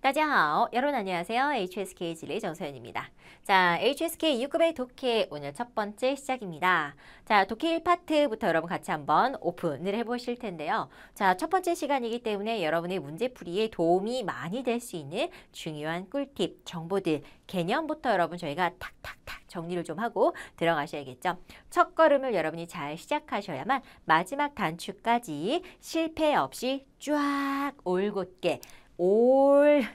大家好, 여러분 안녕하세요. HSK 진리 정서연입니다. 자, HSK 6급의 독해 오늘 첫 번째 시작입니다. 자, 독해 1파트부터 여러분 같이 한번 오픈을 해보실 텐데요. 자, 첫 번째 시간이기 때문에 여러분의 문제풀이에 도움이 많이 될 수 있는 중요한 꿀팁, 정보들, 개념부터 여러분 저희가 탁탁탁 정리를 좀 하고 들어가셔야겠죠. 첫 걸음을 여러분이 잘 시작하셔야만 마지막 단추까지 실패 없이 쫙 올곧게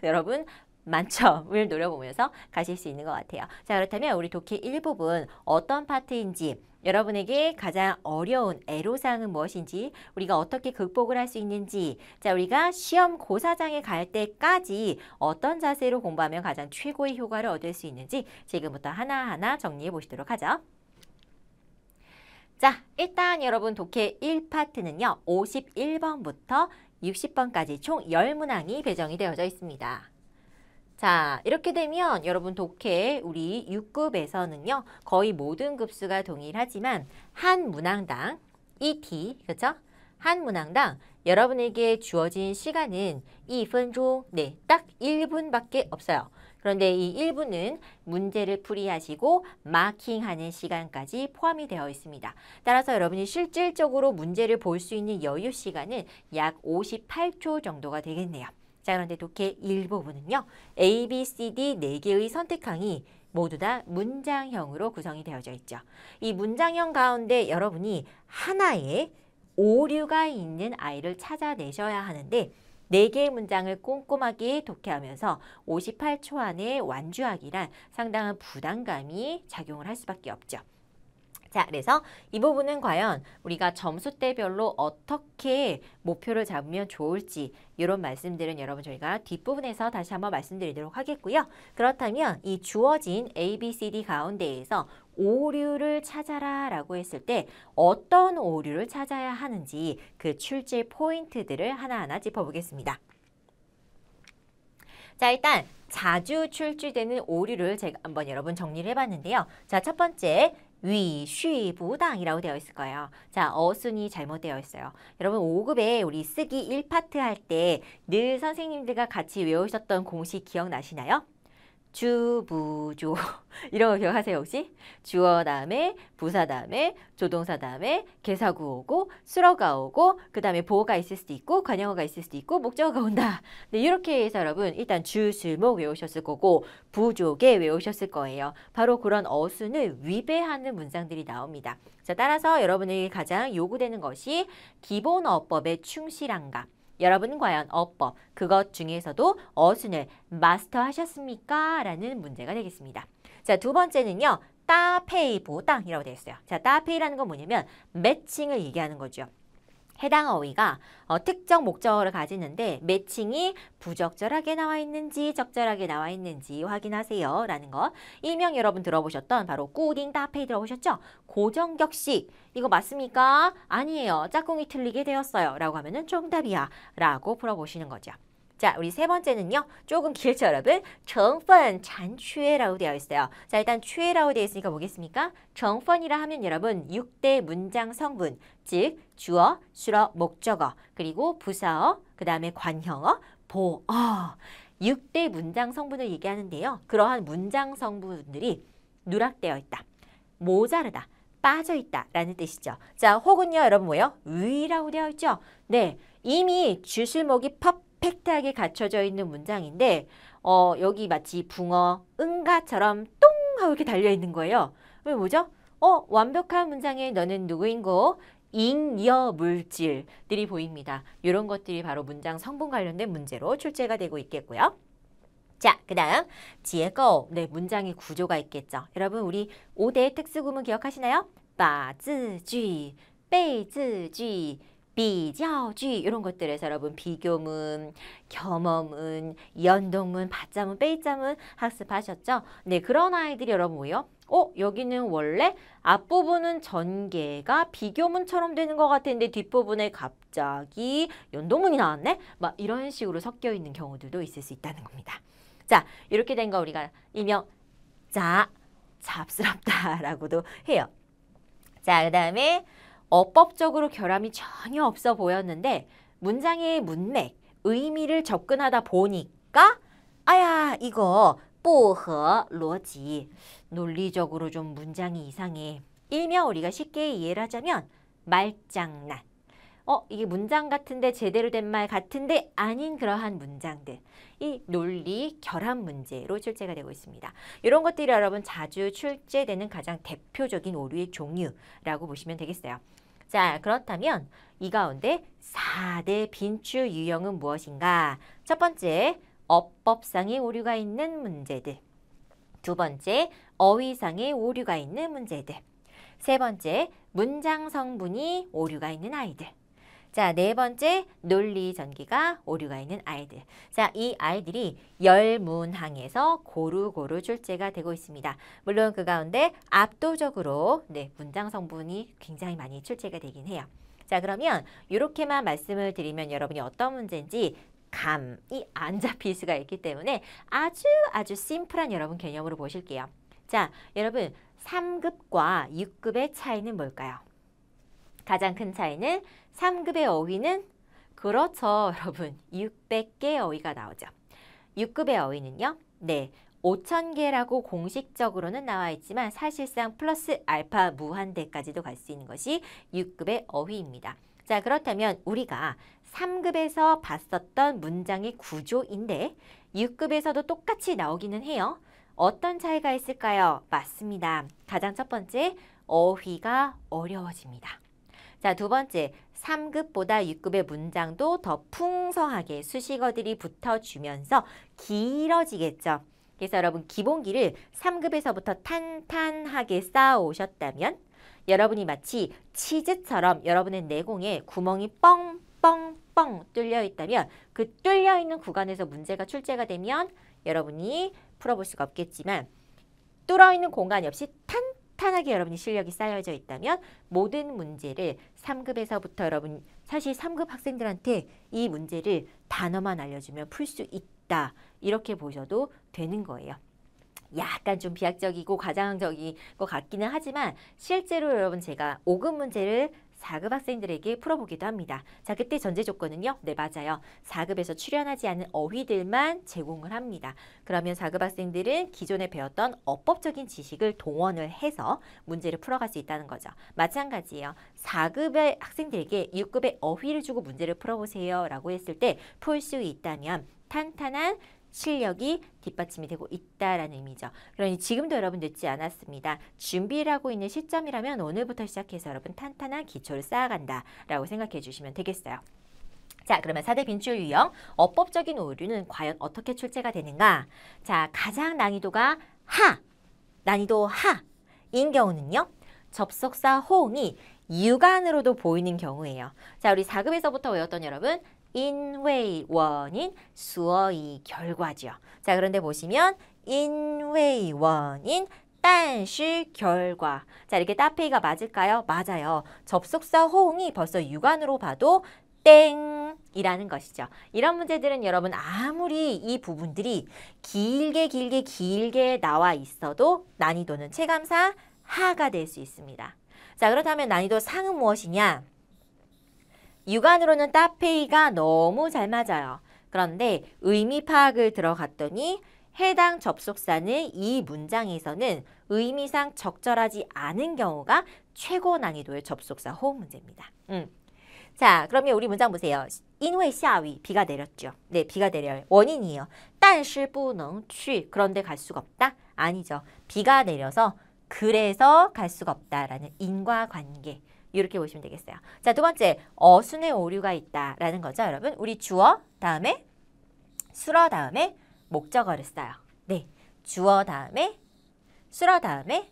여러분 만점을 노려보면서 가실 수 있는 것 같아요. 자, 그렇다면 우리 독해 1부분 어떤 파트인지, 여러분에게 가장 어려운 애로사항은 무엇인지, 우리가 어떻게 극복을 할 수 있는지, 자, 우리가 시험 고사장에 갈 때까지 어떤 자세로 공부하면 가장 최고의 효과를 얻을 수 있는지 지금부터 하나하나 정리해 보시도록 하죠. 자, 일단 여러분 독해 1파트는요. 51번부터 60번까지 총 10문항이 배정이 되어져 있습니다. 자, 이렇게 되면 여러분 독해 우리 6급에서는요. 거의 모든 급수가 동일하지만 한 문항당 ET, 그렇죠? 한 문항당 여러분에게 주어진 시간은 2分钟, 네, 딱 1분밖에 없어요. 그런데 이 1분은 문제를 풀이하시고 마킹하는 시간까지 포함이 되어 있습니다. 따라서 여러분이 실질적으로 문제를 볼 수 있는 여유 시간은 약 58초 정도가 되겠네요. 자, 그런데 독해 1부분은요. A, B, C, D 4개의 선택항이 모두 다 문장형으로 구성이 되어져 있죠. 이 문장형 가운데 여러분이 하나의 오류가 있는 아이를 찾아내셔야 하는데 4개의 문장을 꼼꼼하게 독해하면서 58초 안에 완주하기란 상당한 부담감이 작용을 할 수밖에 없죠. 자, 그래서 이 부분은 과연 우리가 점수대별로 어떻게 목표를 잡으면 좋을지 이런 말씀들은 여러분 저희가 뒷부분에서 다시 한번 말씀드리도록 하겠고요. 그렇다면 이 주어진 A, B, C, D 가운데에서 오류를 찾아라 라고 했을 때 어떤 오류를 찾아야 하는지 그 출제 포인트들을 하나하나 짚어보겠습니다. 자, 일단 자주 출제되는 오류를 제가 한번 여러분 정리를 해봤는데요. 자, 첫 번째 위쉬부당이라고 되어 있을 거예요. 자, 어순이 잘못되어 있어요. 여러분 5급에 우리 쓰기 1파트 할 때 늘 선생님들과 같이 외우셨던 공식 기억나시나요? 주, 부, 조 이런 거 기억하세요 혹시? 주어 다음에 부사 다음에 조동사 다음에 개사구 오고 수러가 오고 그 다음에 보어가 있을 수도 있고 관형어가 있을 수도 있고 목적어가 온다. 네, 이렇게 해서 여러분 일단 주, 술, 목 외우셨을 거고 부족에 외우셨을 거예요. 바로 그런 어순을 위배하는 문장들이 나옵니다. 자, 따라서 여러분에게 가장 요구되는 것이 기본 어법에 충실한가. 여러분은 과연 어법, 그것 중에서도 어순을 마스터하셨습니까? 라는 문제가 되겠습니다. 자, 두 번째는요. 따페이보당이라고 되어 있어요. 자, 따페이라는 건 뭐냐면 매칭을 얘기하는 거죠. 해당 어휘가 특정 목적어를 가지는데 매칭이 부적절하게 나와 있는지 적절하게 나와 있는지 확인하세요 라는 거. 일명 여러분 들어보셨던 바로 꾸딩 따페이 들어보셨죠? 고정격식 이거 맞습니까? 아니에요. 짝꿍이 틀리게 되었어요 라고 하면은 정답이야 라고 풀어보시는 거죠. 자, 우리 세 번째는요. 조금 길죠, 여러분? 정펀, 잔취라고 되어 있어요. 자, 일단 취라고 되어 있으니까 뭐겠습니까? 정펀이라 하면 여러분 6대 문장 성분, 즉 주어, 수러, 목적어, 그리고 부사어, 그 다음에 관형어, 보어. 6대 문장 성분을 얘기하는데요. 그러한 문장 성분들이 누락되어 있다, 모자르다, 빠져있다 라는 뜻이죠. 자, 혹은요, 여러분 뭐예요? 위라고 되어 있죠? 네, 이미 주술목이 팩트하게 갖춰져 있는 문장인데 여기 마치 붕어, 응가처럼 똥 하고 이렇게 달려있는 거예요. 왜 뭐죠? 완벽한 문장에 너는 누구인고? 잉여 물질들이 보입니다. 이런 것들이 바로 문장 성분 관련된 문제로 출제가 되고 있겠고요. 자, 그 다음 지혜거, 네, 문장의 구조가 있겠죠. 여러분 우리 5대 특수구문 기억하시나요? 把字句, 被字句, 비교句이런 것들에서 여러분 비교문, 겸어문, 연동문, 받자문, 빼자문 학습하셨죠? 네, 그런 아이들이 여러분 뭐예요? 여기는 원래 앞부분은 전개가 비교문처럼 되는 것 같은데 뒷부분에 갑자기 연동문이 나왔네? 막 이런 식으로 섞여 있는 경우들도 있을 수 있다는 겁니다. 자, 이렇게 된 거 우리가 일명 잡스럽다라고도 해요. 자, 그 다음에 어법적으로 결함이 전혀 없어 보였는데 문장의 문맥, 의미를 접근하다 보니까 아야 이거 不合逻辑 논리적으로 좀 문장이 이상해. 일명 우리가 쉽게 이해를 하자면 말장난. 이게 문장 같은데 제대로 된 말 같은데 아닌 그러한 문장들. 이 논리 결합 문제로 출제가 되고 있습니다. 이런 것들이 여러분 자주 출제되는 가장 대표적인 오류의 종류라고 보시면 되겠어요. 자, 그렇다면 이 가운데 4대 빈출 유형은 무엇인가? 첫 번째, 어법상의 오류가 있는 문제들. 두 번째, 어휘상의 오류가 있는 문제들. 세 번째, 문장 성분이 오류가 있는 아이들. 자, 네 번째, 논리 전개가 오류가 있는 아이들. 자, 이 아이들이 열문항에서 고루고루 출제가 되고 있습니다. 물론 그 가운데 압도적으로 문장 성분이 굉장히 많이 출제가 되긴 해요. 자, 그러면 이렇게만 말씀을 드리면 여러분이 어떤 문제인지 감이 안 잡힐 수가 있기 때문에 아주 심플한 여러분 개념으로 보실게요. 자, 여러분 3급과 6급의 차이는 뭘까요? 가장 큰 차이는 3급의 어휘는 그렇죠, 여러분. 600개 어휘가 나오죠. 6급의 어휘는요. 5,000개라고 공식적으로는 나와 있지만 사실상 플러스 알파 무한대까지도 갈 수 있는 것이 6급의 어휘입니다. 자, 그렇다면 우리가 3급에서 봤었던 문장의 구조인데 6급에서도 똑같이 나오기는 해요. 어떤 차이가 있을까요? 맞습니다. 가장 첫 번째, 어휘가 어려워집니다. 자, 두 번째, 3급보다 6급의 문장도 더 풍성하게 수식어들이 붙어주면서 길어지겠죠. 그래서 여러분 기본기를 3급에서부터 탄탄하게 쌓아오셨다면 여러분이 마치 치즈처럼 여러분의 내공에 구멍이 뻥뻥뻥 뚫려 있다면 그 뚫려 있는 구간에서 문제가 출제가 되면 여러분이 풀어볼 수가 없겠지만 뚫어 있는 공간이 없이 탄탄하게 여러분이 실력이 쌓여져 있다면 모든 문제를 3급에서부터 여러분 사실 3급 학생들한테 이 문제를 단어만 알려주면 풀 수 있다. 이렇게 보셔도 되는 거예요. 약간 좀 비약적이고 과장적인 것 같기는 하지만 실제로 여러분 제가 5급 문제를 4급 학생들에게 풀어보기도 합니다. 자, 그때 전제 조건은요. 네, 맞아요. 4급에서 출연하지 않은 어휘들만 제공을 합니다. 그러면 4급 학생들은 기존에 배웠던 어법적인 지식을 동원을 해서 문제를 풀어갈 수 있다는 거죠. 마찬가지예요. 4급의 학생들에게 6급의 어휘를 주고 문제를 풀어보세요 라고 했을 때 풀 수 있다면 탄탄한 실력이 뒷받침이 되고 있다라는 의미죠. 그러니 지금도 여러분 늦지 않았습니다. 준비를 하고 있는 시점이라면 오늘부터 시작해서 여러분 탄탄한 기초를 쌓아간다라고 생각해 주시면 되겠어요. 자, 그러면 4대 빈출 유형, 어법적인 오류는 과연 어떻게 출제가 되는가? 자, 가장 난이도가 난이도 하인 경우는요. 접속사 호응이 유관으로도 보이는 경우예요. 자, 우리 4급에서부터 외웠던 여러분, 인웨이 원인 수어의 결과죠. 자, 그런데 보시면 인웨이 원인 但是 결과. 자, 이렇게 따페이가 맞을까요? 맞아요. 접속사 호응이 벌써 유관으로 봐도 땡이라는 것이죠. 이런 문제들은 여러분 아무리 이 부분들이 길게 나와 있어도 난이도는 체감상 하가 될 수 있습니다. 자, 그렇다면 난이도 상은 무엇이냐? 유관으로는 따페이가 너무 잘 맞아요. 그런데 의미 파악을 들어갔더니 해당 접속사는 이 문장에서는 의미상 적절하지 않은 경우가 최고 난이도의 접속사 호응 문제입니다. 자, 그러면 우리 문장 보세요. 因为下雨 비가 내렸죠. 네, 비가 내려요. 원인이에요. 但是不能去 그런데 갈 수가 없다? 아니죠. 비가 내려서 그래서 갈 수가 없다라는 인과관계. 이렇게 보시면 되겠어요. 자, 두 번째, 어순의 오류가 있다라는 거죠, 여러분. 우리 주어 다음에 수러 다음에 목적어를 써요. 네, 주어 다음에 수러 다음에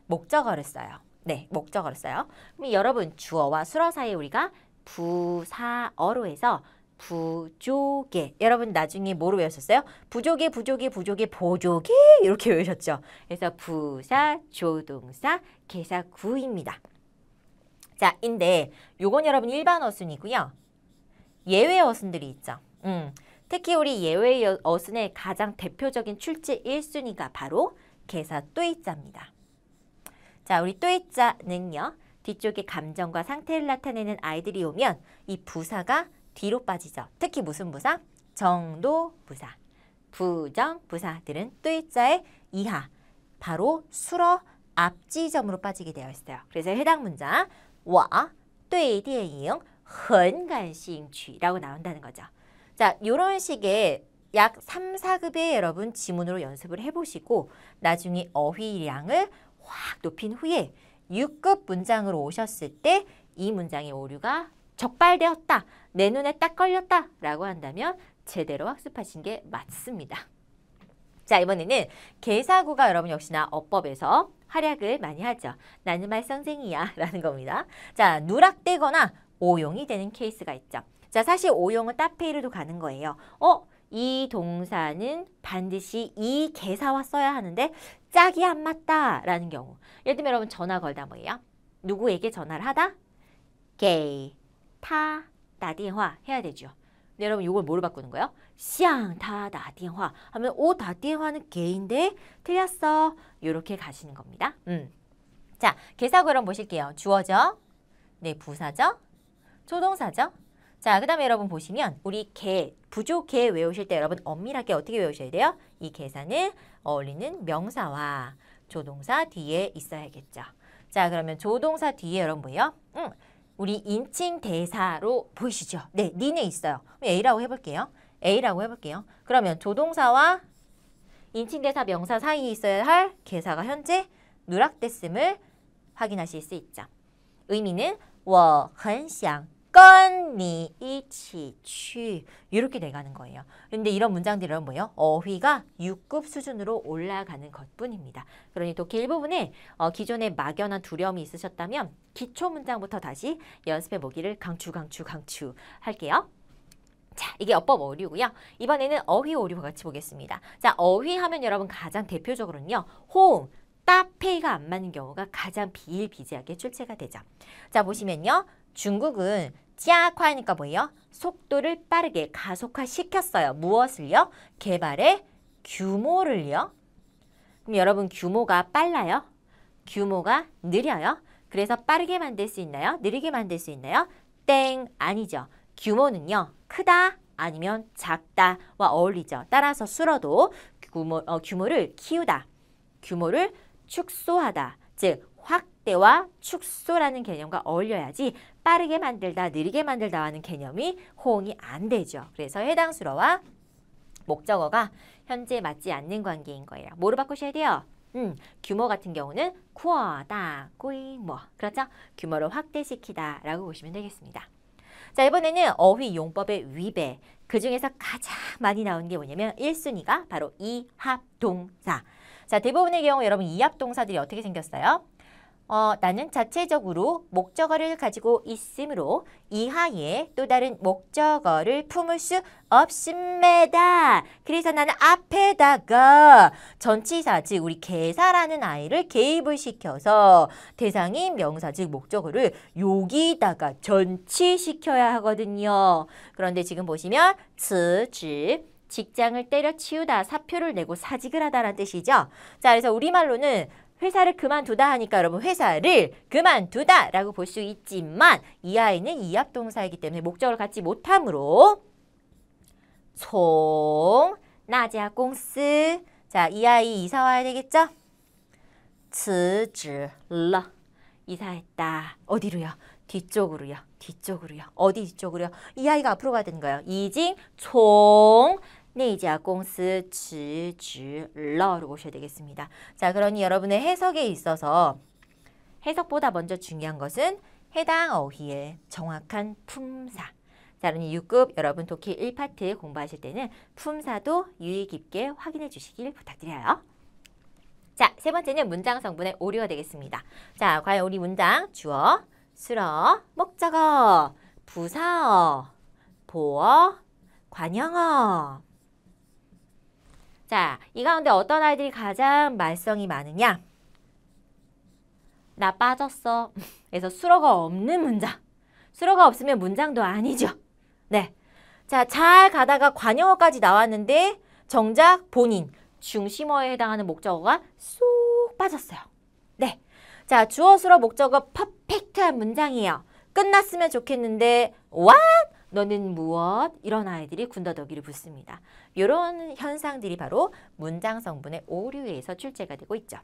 목적어를 써요. 네, 목적어를 써요. 그럼 여러분 주어와 수러 사이에 우리가 부사어로 해서 부조개. 여러분 나중에 뭐로 외우셨어요? 부조개, 보조개 이렇게 외우셨죠. 그래서 부사, 조동사, 개사 구입니다. 자, 인데 요건 여러분 일반 어순이고요. 예외 어순들이 있죠. 특히 우리 예외 어순의 가장 대표적인 출제 1순위가 바로 개사 또이자입니다. 자, 우리 또이자는요. 뒤쪽에 감정과 상태를 나타내는 아이들이 오면 이 부사가 뒤로 빠지죠. 특히 무슨 부사? 정도 부사. 부정, 부사들은 뚜이자의 이하, 바로 수러 앞지점으로 빠지게 되어 있어요. 그래서 해당 문장 我对电影很感兴趣라고 나온다는 거죠. 자, 이런 식의 약 3, 4급의 여러분 지문으로 연습을 해보시고 나중에 어휘량을 확 높인 후에 6급 문장으로 오셨을 때 이 문장의 오류가 적발되었다, 내 눈에 딱 걸렸다 라고 한다면 제대로 학습하신 게 맞습니다. 자, 이번에는 개사구가 여러분 역시나 어법에서 활약을 많이 하죠. 나는 말썽쟁이야 라는 겁니다. 자, 누락되거나 오용이 되는 케이스가 있죠. 자, 사실 오용은 따페이르도 가는 거예요. 이 동사는 반드시 이 개사와 써야 하는데 짝이 안 맞다 라는 경우. 예를 들면 여러분 전화 걸다 뭐예요? 누구에게 전화를 하다? 给他打电话 해야 되죠. 근데 여러분 이걸 뭐로 바꾸는 거예요? 向他打电话 하면打电话는 개인데 틀렸어. 이렇게 가시는 겁니다. 자, 개사구 여러분 보실게요. 주어죠? 네, 부사죠? 조동사죠? 자, 그 다음에 여러분 보시면 우리 개, 부조 개 외우실 때 여러분 엄밀하게 어떻게 외우셔야 돼요? 이 개사는 어울리는 명사와 조동사 뒤에 있어야겠죠. 자, 그러면 조동사 뒤에 여러분 뭐예요? 우리 인칭 대사로 보이시죠? 네, 니네 있어요. A라고 해볼게요. A라고 해볼게요. 그러면 조동사와 인칭 대사 명사 사이에 있어야 할 개사가 현재 누락됐음을 확인하실 수 있죠. 의미는 我很想跟你一起去이렇게 돼가는 거예요. 그런데 이런 문장들은 뭐예요? 어휘가 6급 수준으로 올라가는 것뿐입니다. 그러니 독해 일부분에 기존에 막연한 두려움이 있으셨다면 기초 문장부터 다시 연습해 보기를 강추 할게요. 자, 이게 어법 오류고요. 이번에는 어휘 오류 같이 보겠습니다. 자, 어휘 하면 여러분 가장 대표적으로는요. 호응, 따페이가 안 맞는 경우가 가장 비일비재하게 출제가 되죠. 자, 보시면요. 중국은 찌아콰니까 뭐예요? 속도를 빠르게 가속화시켰어요. 무엇을요? 개발의 규모를요. 그럼 여러분 규모가 빨라요? 규모가 느려요? 그래서 빠르게 만들 수 있나요? 느리게 만들 수 있나요? 땡, 아니죠. 규모는요. 크다 아니면 작다와 어울리죠. 따라서 수러도 규모를 키우다, 규모를 축소하다, 즉 확대와 축소라는 개념과 어울려야지 빠르게 만들다, 느리게 만들다 하는 개념이 호응이 안 되죠. 그래서 해당 수러와 목적어가 현재 맞지 않는 관계인 거예요. 뭐로 바꾸셔야 돼요? 규모 같은 경우는 크다,规模. 그렇죠? 규모를 확대시키다 라고 보시면 되겠습니다. 자, 이번에는 어휘 용법의 위배. 그 중에서 가장 많이 나오는 게 뭐냐면 1순위가 바로 이합동사. 자, 대부분의 경우 여러분 이합동사들이 어떻게 생겼어요? 나는 자체적으로 목적어를 가지고 있으므로 이하에 또 다른 목적어를 품을 수 없습니다. 그래서 나는 앞에다가 전치사, 즉 우리 개사라는 아이를 개입을 시켜서 대상인 명사, 즉 목적어를 여기다가 전치시켜야 하거든요. 그런데 지금 보시면 辞职, 직장을 때려치우다, 사표를 내고 사직을 하다라는 뜻이죠. 자, 그래서 우리말로는 회사를 그만두다 하니까 여러분 회사를 그만두다 라고 볼 수 있지만 이 아이는 이합동사이기 때문에 목적어를 갖지 못하므로 총 나자 공스. 자, 이 아이 이사 와야 되겠죠? 辞职了. 이사했다. 어디로요? 뒤쪽으로요. 뒤쪽으로요. 어디 뒤쪽으로요? 이 아이가 앞으로 가야 되는 거예요. 이징 총 那家公司辞职了로 보셔야 되겠습니다. 자, 그러니 여러분의 해석에 있어서 해석보다 먼저 중요한 것은 해당 어휘의 정확한 품사. 자, 그러니 6급 여러분 독해 1파트 공부하실 때는 품사도 유의 깊게 확인해 주시길 부탁드려요. 자, 세 번째는 문장 성분의 오류가 되겠습니다. 자, 과연 우리 문장 주어, 수러, 목적어, 부사어, 보어, 관형어. 자, 이 가운데 어떤 아이들이 가장 말썽이 많으냐? 나 빠졌어. 그래서 수러가 없는 문장. 수러가 없으면 문장도 아니죠. 네. 자, 잘 가다가 관형어까지 나왔는데 정작 본인, 중심어에 해당하는 목적어가 쏙 빠졌어요. 네. 자, 주어, 수러, 목적어 퍼펙트한 문장이에요. 끝났으면 좋겠는데 what? 너는 무엇? 이런 아이들이 군더더기를 붙습니다. 이런 현상들이 바로 문장 성분의 오류에서 출제가 되고 있죠.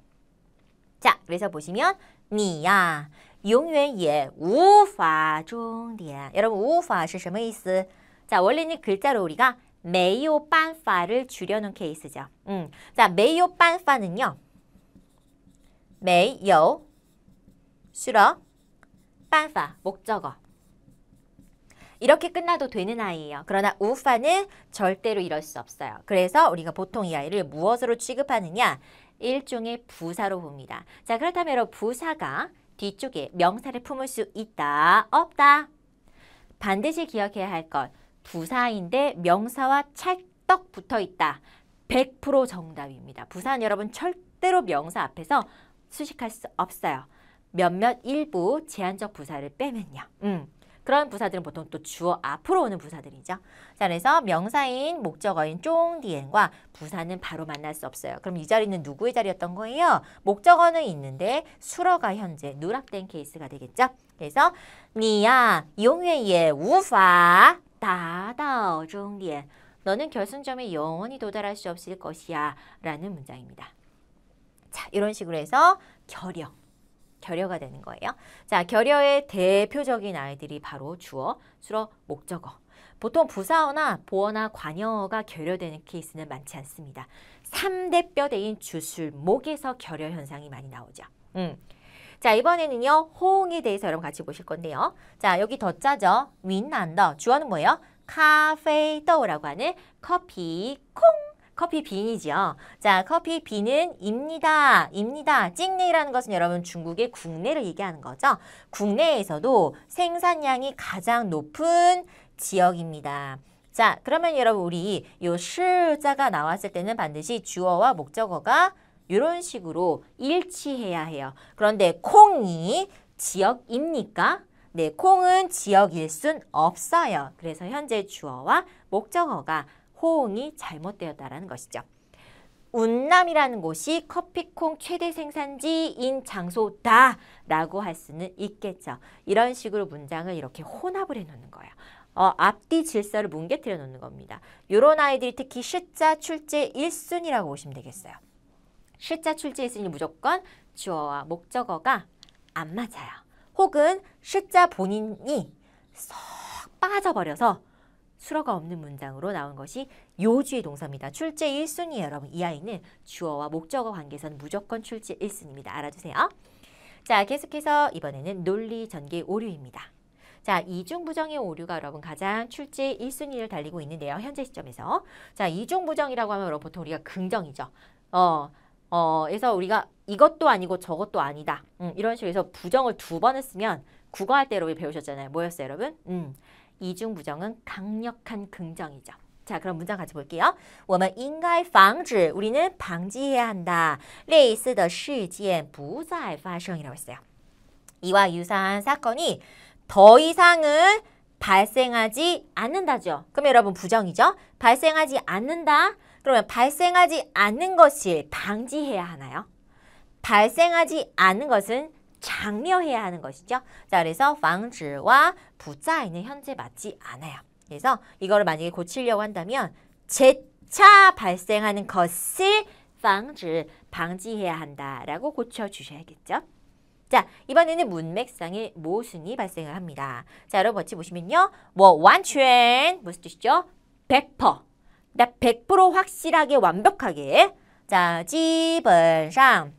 자, 그래서 보시면 你呀永远也无法终点. 여러분, 无法是什么意思? 자, 원래는 글자로 우리가 没有办法를 줄여놓은 케이스죠. 자, 没有办法는요. 没有 싫어 办法 목적어. 이렇게 끝나도 되는 아이예요. 그러나 우파는 절대로 이럴 수 없어요. 그래서 우리가 보통 이 아이를 무엇으로 취급하느냐? 일종의 부사로 봅니다. 자, 그렇다면 여러분 부사가 뒤쪽에 명사를 품을 수 있다, 없다? 반드시 기억해야 할 것. 부사인데 명사와 찰떡 붙어 있다. 100% 정답입니다. 부사는 여러분 절대로 명사 앞에서 수식할 수 없어요. 몇몇 일부 제한적 부사를 빼면요. 그런 부사들은 보통 또 주어 앞으로 오는 부사들이죠. 자, 그래서 명사인 목적어인 쫑디엔과 부사는 바로 만날 수 없어요. 그럼 이 자리는 누구의 자리였던 거예요? 목적어는 있는데 수러가 현재 누락된 케이스가 되겠죠. 그래서 你呀永远也无法达到终点. 너는 결승점에 영원히 도달할 수 없을 것이야 라는 문장입니다. 자, 이런 식으로 해서 결여가 되는 거예요. 자, 결여의 대표적인 아이들이 바로 주어, 수러, 목적어. 보통 부사어나 보어나 관여어가 결여되는 케이스는 많지 않습니다. 3대 뼈대인 주술, 목에서 결여 현상이 많이 나오죠. 자, 이번에는요. 호응에 대해서 여러분 같이 보실 건데요. 자, 여기 더 짜죠. 윈난더. 주어는 뭐예요? 카페이더라고 하는 커피 콩. 커피 빈이죠. 자, 커피 빈은 입니다. 찍내라는 것은 여러분 중국의 국내를 얘기하는 거죠. 국내에서도 생산량이 가장 높은 지역입니다. 자, 그러면 여러분 우리 요 시자가 나왔을 때는 반드시 주어와 목적어가 이런 식으로 일치해야 해요. 그런데 콩이 지역입니까? 네, 콩은 지역일 순 없어요. 그래서 현재 주어와 목적어가 호응이 잘못되었다는 것이죠. 운남이라는 곳이 커피콩 최대 생산지인 장소다라고 할 수는 있겠죠. 이런 식으로 문장을 이렇게 혼합을 해놓는 거예요. 앞뒤 질서를 뭉개뜨려 놓는 겁니다. 이런 아이들이 특히 시자 출제 1순위라고 보시면 되겠어요. 시자 출제 1순위 무조건 주어와 목적어가 안 맞아요. 혹은 시자 본인이 쏙 빠져버려서 수러가 없는 문장으로 나온 것이 요주의 동사입니다. 출제 1순위예요, 여러분. 이 아이는 주어와 목적어 관계에서는 무조건 출제 1순위입니다. 알아두세요. 자, 계속해서 이번에는 논리 전개 오류입니다. 자, 이중부정의 오류가 여러분 가장 출제 1순위를 달리고 있는데요. 현재 시점에서. 자, 이중부정이라고 하면 여러분 보통 우리가 긍정이죠. 그래서 우리가 이것도 아니고 저것도 아니다. 이런 식으로 해서 부정을 2번을 쓰면 국어할 때 여러분 배우셨잖아요. 뭐였어요, 여러분? 이중부정은 강력한 긍정이죠. 자, 그럼 문장 같이 볼게요. 我们应该防止 우리는 방지해야 한다. 类似的事件不再发生 이라고 했어요. 이와 유사한 사건이 더 이상은 발생하지 않는다죠. 그럼 여러분 부정이죠. 발생하지 않는다. 그러면 발생하지 않는 것을 방지해야 하나요? 발생하지 않는 것은 장려해야 하는 것이죠. 자, 그래서 防止와 부자에는 현재 맞지 않아요. 그래서 이거를 만약에 고치려고 한다면 재차 발생하는 것을 防止 방지해야 한다라고 고쳐주셔야겠죠. 자, 이번에는 문맥상의 모순이 발생을 합니다. 자, 여러분 같이 보시면요. 뭐 완전 무슨 뜻이죠? 100%. 100% 확실하게 완벽하게. 자, 基本上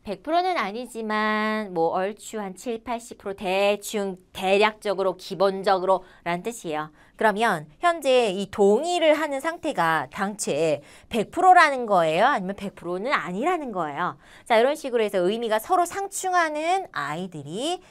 100%는 아니지만 뭐 얼추 한 7, 80% 대충 대략적으로 기본적으로 라는 뜻이에요. 그러면 현재 이 동의를 하는 상태가 당최 100%라는 거예요? 아니면 100%는 아니라는 거예요? 자, 이런 식으로 해서 의미가 서로 상충하는 아이들이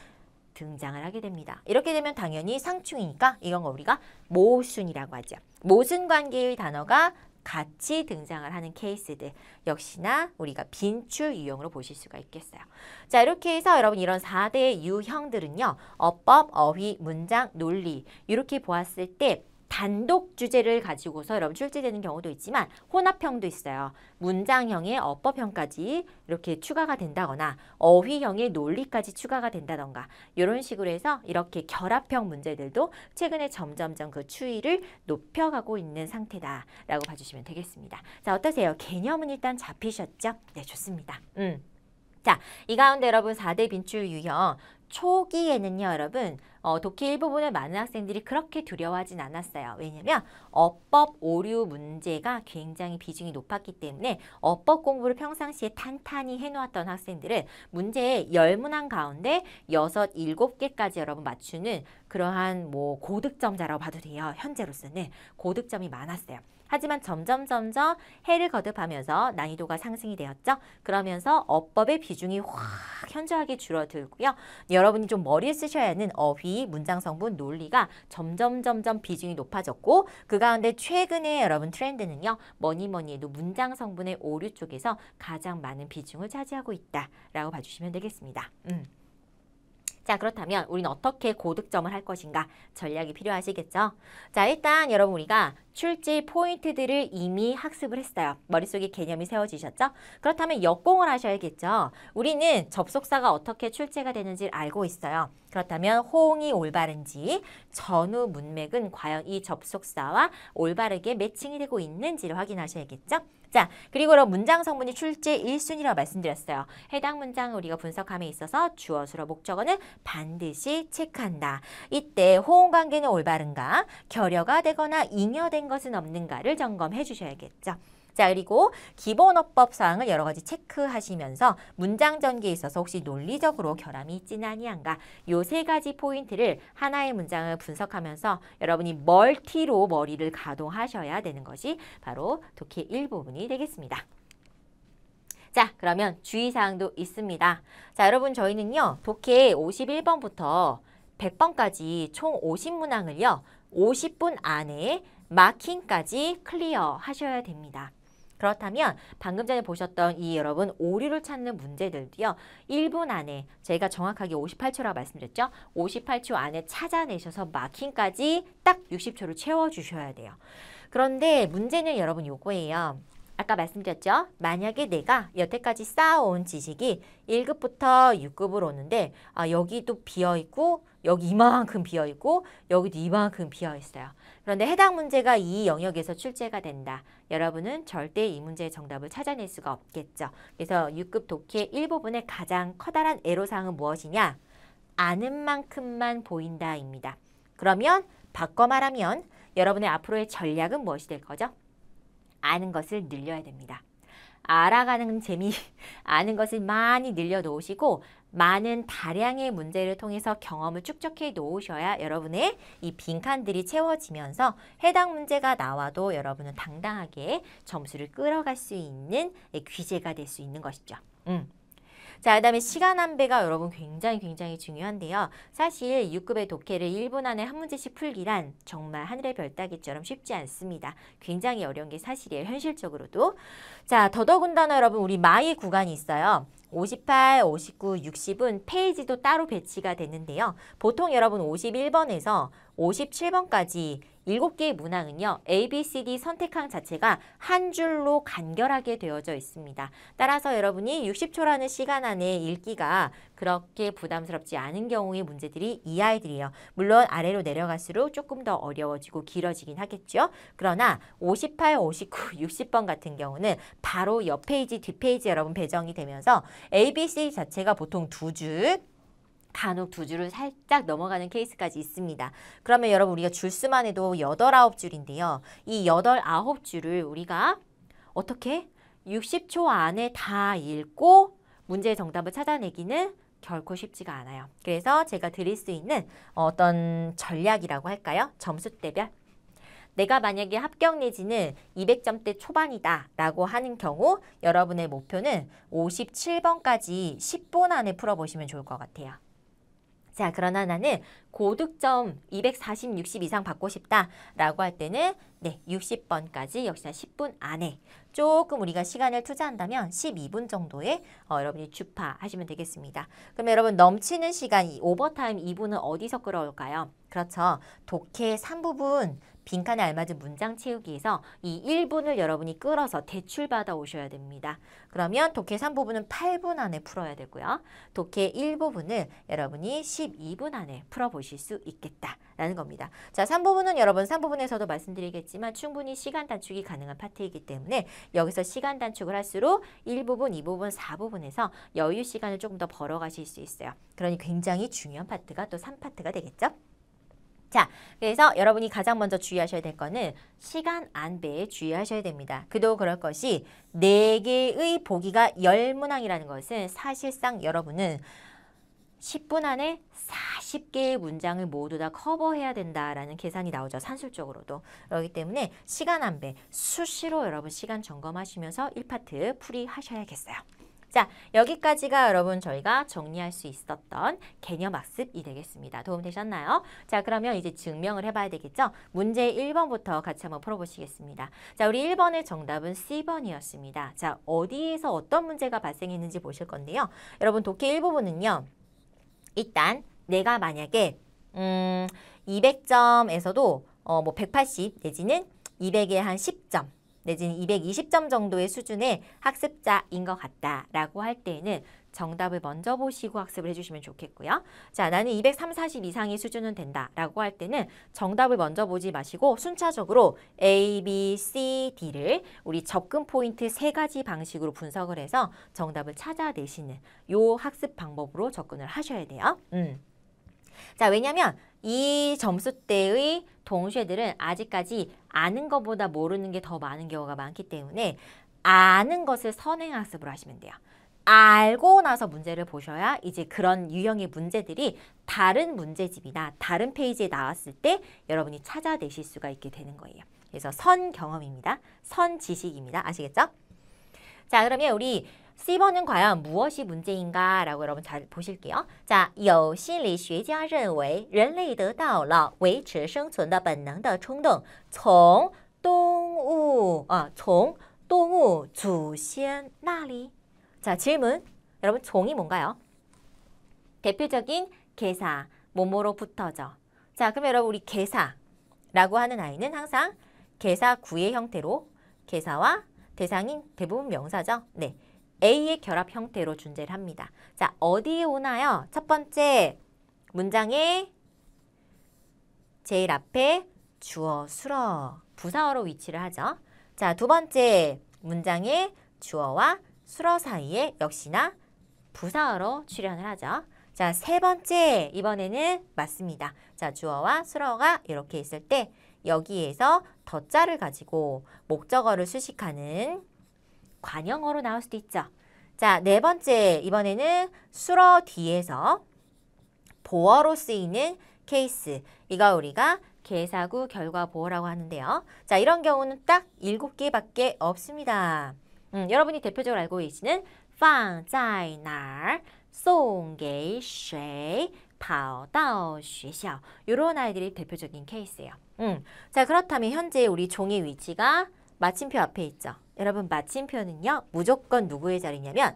등장을 하게 됩니다. 이렇게 되면 당연히 상충이니까 이건 거 우리가 모순이라고 하죠. 모순 관계의 단어가 같이 등장을 하는 케이스들 역시나 우리가 빈출 유형으로 보실 수가 있겠어요. 자, 이렇게 해서 여러분 이런 4대 유형들은요. 어법, 어휘, 문장, 논리 이렇게 보았을 때 단독 주제를 가지고서 여러분 출제되는 경우도 있지만 혼합형도 있어요. 문장형의 어법형까지 이렇게 추가가 된다거나 어휘형의 논리까지 추가가 된다던가 이런 식으로 해서 이렇게 결합형 문제들도 최근에 점점점 그 추이를 높여가고 있는 상태다라고 봐주시면 되겠습니다. 자, 어떠세요? 개념은 일단 잡히셨죠? 네, 좋습니다. 자, 이 가운데 여러분 4대 빈출 유형 초기에는요, 여러분 독해 일부분을 많은 학생들이 그렇게 두려워하진 않았어요. 왜냐면 어법 오류 문제가 굉장히 비중이 높았기 때문에 어법 공부를 평상시에 탄탄히 해놓았던 학생들은 문제의 10문항 가운데 6, 7개까지 여러분 맞추는 그러한 뭐 고득점자라고 봐도 돼요. 현재로서는 고득점이 많았어요. 하지만 점점 해를 거듭하면서 난이도가 상승이 되었죠. 그러면서 어법의 비중이 확 현저하게 줄어들고요. 여러분이 좀 머리에 쓰셔야 하는 어휘, 문장 성분, 논리가 점점 비중이 높아졌고 그 가운데 최근에 여러분 트렌드는요. 뭐니 해도 문장 성분의 오류 쪽에서 가장 많은 비중을 차지하고 있다라고 봐주시면 되겠습니다. 자, 그렇다면 우리는 어떻게 고득점을 할 것인가 전략이 필요하시겠죠? 자, 일단 여러분 우리가 출제 포인트들을 이미 학습을 했어요. 머릿속에 개념이 세워지셨죠? 그렇다면 역공을 하셔야겠죠? 우리는 접속사가 어떻게 출제가 되는지 알고 있어요. 그렇다면 호응이 올바른지 전후 문맥은 과연 이 접속사와 올바르게 매칭이 되고 있는지를 확인하셔야겠죠? 자, 그리고 그럼 문장 성분이 출제 1순위라고 말씀드렸어요. 해당 문장을 우리가 분석함에 있어서 주어, 수로, 목적어는 반드시 체크한다. 이때 호응 관계는 올바른가, 결여가 되거나 잉여된 것은 없는가를 점검해 주셔야겠죠. 자, 그리고 기본 어법 사항을 여러 가지 체크하시면서 문장 전개에 있어서 혹시 논리적으로 결함이 있지는 아니한가 요 3가지 포인트를 하나의 문장을 분석하면서 여러분이 멀티로 머리를 가동하셔야 되는 것이 바로 독해 일부분이 되겠습니다. 자, 그러면 주의사항도 있습니다. 자, 여러분 저희는요. 독해 51번부터 100번까지 총 50문항을요. 50분 안에 마킹까지 클리어 하셔야 됩니다. 그렇다면 방금 전에 보셨던 이 여러분 오류를 찾는 문제들도요. 1분 안에 저희가 정확하게 58초라고 말씀드렸죠. 58초 안에 찾아내셔서 마킹까지 딱 60초를 채워주셔야 돼요. 그런데 문제는 여러분 요거예요. 아까 말씀드렸죠. 만약에 내가 여태까지 쌓아온 지식이 1급부터 6급으로 오는데 여기도 비어있고 여기 이만큼 비어있고 여기도 이만큼 비어있어요. 그런데 해당 문제가 이 영역에서 출제가 된다. 여러분은 절대 이 문제의 정답을 찾아낼 수가 없겠죠. 그래서 6급 독해 일부분의 가장 커다란 애로사항은 무엇이냐? 아는 만큼만 보인다입니다. 그러면 바꿔 말하면 여러분의 앞으로의 전략은 무엇이 될 거죠? 아는 것을 늘려야 됩니다. 알아가는 재미, 아는 것을 많이 늘려놓으시고 많은 다량의 문제를 통해서 경험을 축적해 놓으셔야 여러분의 이 빈칸들이 채워지면서 해당 문제가 나와도 여러분은 당당하게 점수를 끌어갈 수 있는 귀재가 될 수 있는 것이죠. 자, 그 다음에 시간 안배가 여러분 굉장히 중요한데요. 사실 6급의 독해를 1분 안에 한 문제씩 풀기란 정말 하늘의 별 따기처럼 쉽지 않습니다. 굉장히 어려운 게 사실이에요. 현실적으로도. 자, 더더군다나 여러분 우리 마이 구간이 있어요. 58, 59, 60은 페이지도 따로 배치가 되는데요. 보통 여러분 51번에서 57번까지 7개의 문항은요. A, B, C, D 선택항 자체가 한 줄로 간결하게 되어져 있습니다. 따라서 여러분이 60초라는 시간 안에 읽기가 그렇게 부담스럽지 않은 경우의 문제들이 이 아이들이에요. 물론 아래로 내려갈수록 조금 더 어려워지고 길어지긴 하겠죠. 그러나 58, 59, 60번 같은 경우는 바로 옆 페이지, 뒷 페이지 여러분 배정이 되면서 A, B, C 자체가 보통 2줄, 간혹 2줄을 살짝 넘어가는 케이스까지 있습니다. 그러면 여러분 우리가 줄수만 해도 8, 9줄인데요. 이 8, 9줄을 우리가 어떻게 60초 안에 다 읽고 문제의 정답을 찾아내기는 결코 쉽지가 않아요. 그래서 제가 드릴 수 있는 어떤 전략이라고 할까요? 점수대별. 내가 만약에 합격 내지는 200점대 초반이다 라고 하는 경우 여러분의 목표는 57번까지 10분 안에 풀어보시면 좋을 것 같아요. 자, 그러나 나는 고득점 240, 60 이상 받고 싶다라고 할 때는 60번까지 역시나 10분 안에 조금 우리가 시간을 투자한다면 12분 정도에 여러분이 주파하시면 되겠습니다. 그럼 여러분 넘치는 시간, 오버타임 2분은 어디서 끌어올까요? 그렇죠. 독해 3부분 빈칸에 알맞은 문장 채우기에서 이 1분을 여러분이 끌어서 대출받아 오셔야 됩니다. 그러면 독해 3부분은 8분 안에 풀어야 되고요. 독해 1부분을 여러분이 12분 안에 풀어보실 수 있겠다라는 겁니다. 자, 3부분은 여러분 3부분에서도 말씀드리겠지만 충분히 시간 단축이 가능한 파트이기 때문에 여기서 시간 단축을 할수록 1부분, 2부분, 4부분에서 여유 시간을 조금 더 벌어가실 수 있어요. 그러니 굉장히 중요한 파트가 또 3파트가 되겠죠? 자, 그래서 여러분이 가장 먼저 주의하셔야 될 거는 시간 안배에 주의하셔야 됩니다. 그도 그럴 것이 4개의 보기가 10문항이라는 것은 사실상 여러분은 10분 안에 40개의 문장을 모두 다 커버해야 된다라는 계산이 나오죠. 산술적으로도. 그렇기 때문에 시간 안배, 수시로 여러분 시간 점검하시면서 1파트 풀이하셔야겠어요. 자, 여기까지가 여러분 저희가 정리할 수 있었던 개념학습이 되겠습니다. 도움되셨나요? 자, 그러면 이제 증명을 해봐야 되겠죠? 문제 1번부터 같이 한번 풀어보시겠습니다. 자, 우리 1번의 정답은 C번이었습니다. 자, 어디에서 어떤 문제가 발생했는지 보실 건데요. 여러분 독해 1부분은요. 일단 내가 만약에 200점에서도 뭐 180 내지는 200에 한 10점 내지는 220점 정도의 수준의 학습자인 것 같다라고 할 때는 정답을 먼저 보시고 학습을 해주시면 좋겠고요. 자, 나는 230, 40 이상의 수준은 된다라고 할 때는 정답을 먼저 보지 마시고 순차적으로 A, B, C, D를 우리 접근 포인트 3가지 방식으로 분석을 해서 정답을 찾아내시는 요 학습 방법으로 접근을 하셔야 돼요. 자, 왜냐면 이 점수대의 동시에들은 아직까지 아는 것보다 모르는 게 더 많은 경우가 많기 때문에 아는 것을 선행학습으로 하시면 돼요. 알고 나서 문제를 보셔야 이제 그런 유형의 문제들이 다른 문제집이나 다른 페이지에 나왔을 때 여러분이 찾아내실 수가 있게 되는 거예요. 그래서 선 경험입니다. 선 지식입니다. 아시겠죠? 자, 그러면 우리 C번은 과연 무엇이 문제인가? 라고 여러분 잘 보실게요. 자, 有心理学家认为人类得到了维持生存的本能的冲动，从动物祖先那里。 자, 질문. 여러분 종이 뭔가요? 대표적인 개사, 뭐뭐로 붙어져. 자, 그럼 여러분 우리 개사라고 하는 아이는 항상 개사 구의 형태로 개사와 대상인 대부분 명사죠. 네. A의 결합 형태로 존재를 합니다. 자, 어디에 오나요? 첫 번째 문장의 제일 앞에 주어, 수어, 부사어로 위치를 하죠. 자, 두 번째 문장의 주어와 수어 사이에 역시나 부사어로 출현을 하죠. 자, 세 번째 이번에는 맞습니다. 자, 주어와 수어가 이렇게 있을 때 여기에서 더자를 가지고 목적어를 수식하는 관형어로 나올 수도 있죠. 자, 네 번째 이번에는 수어 뒤에서 보어로 쓰이는 케이스. 이거 우리가 개사구 결과 보어라고 하는데요. 자, 이런 경우는 딱 7개밖에 없습니다. 여러분이 대표적으로 알고 계시는 放在哪儿送给谁跑到学校 이런 아이들이 대표적인 케이스예요. 자, 그렇다면 현재 우리 종의 위치가 마침표 앞에 있죠. 여러분 마침표는요. 무조건 누구의 자리냐면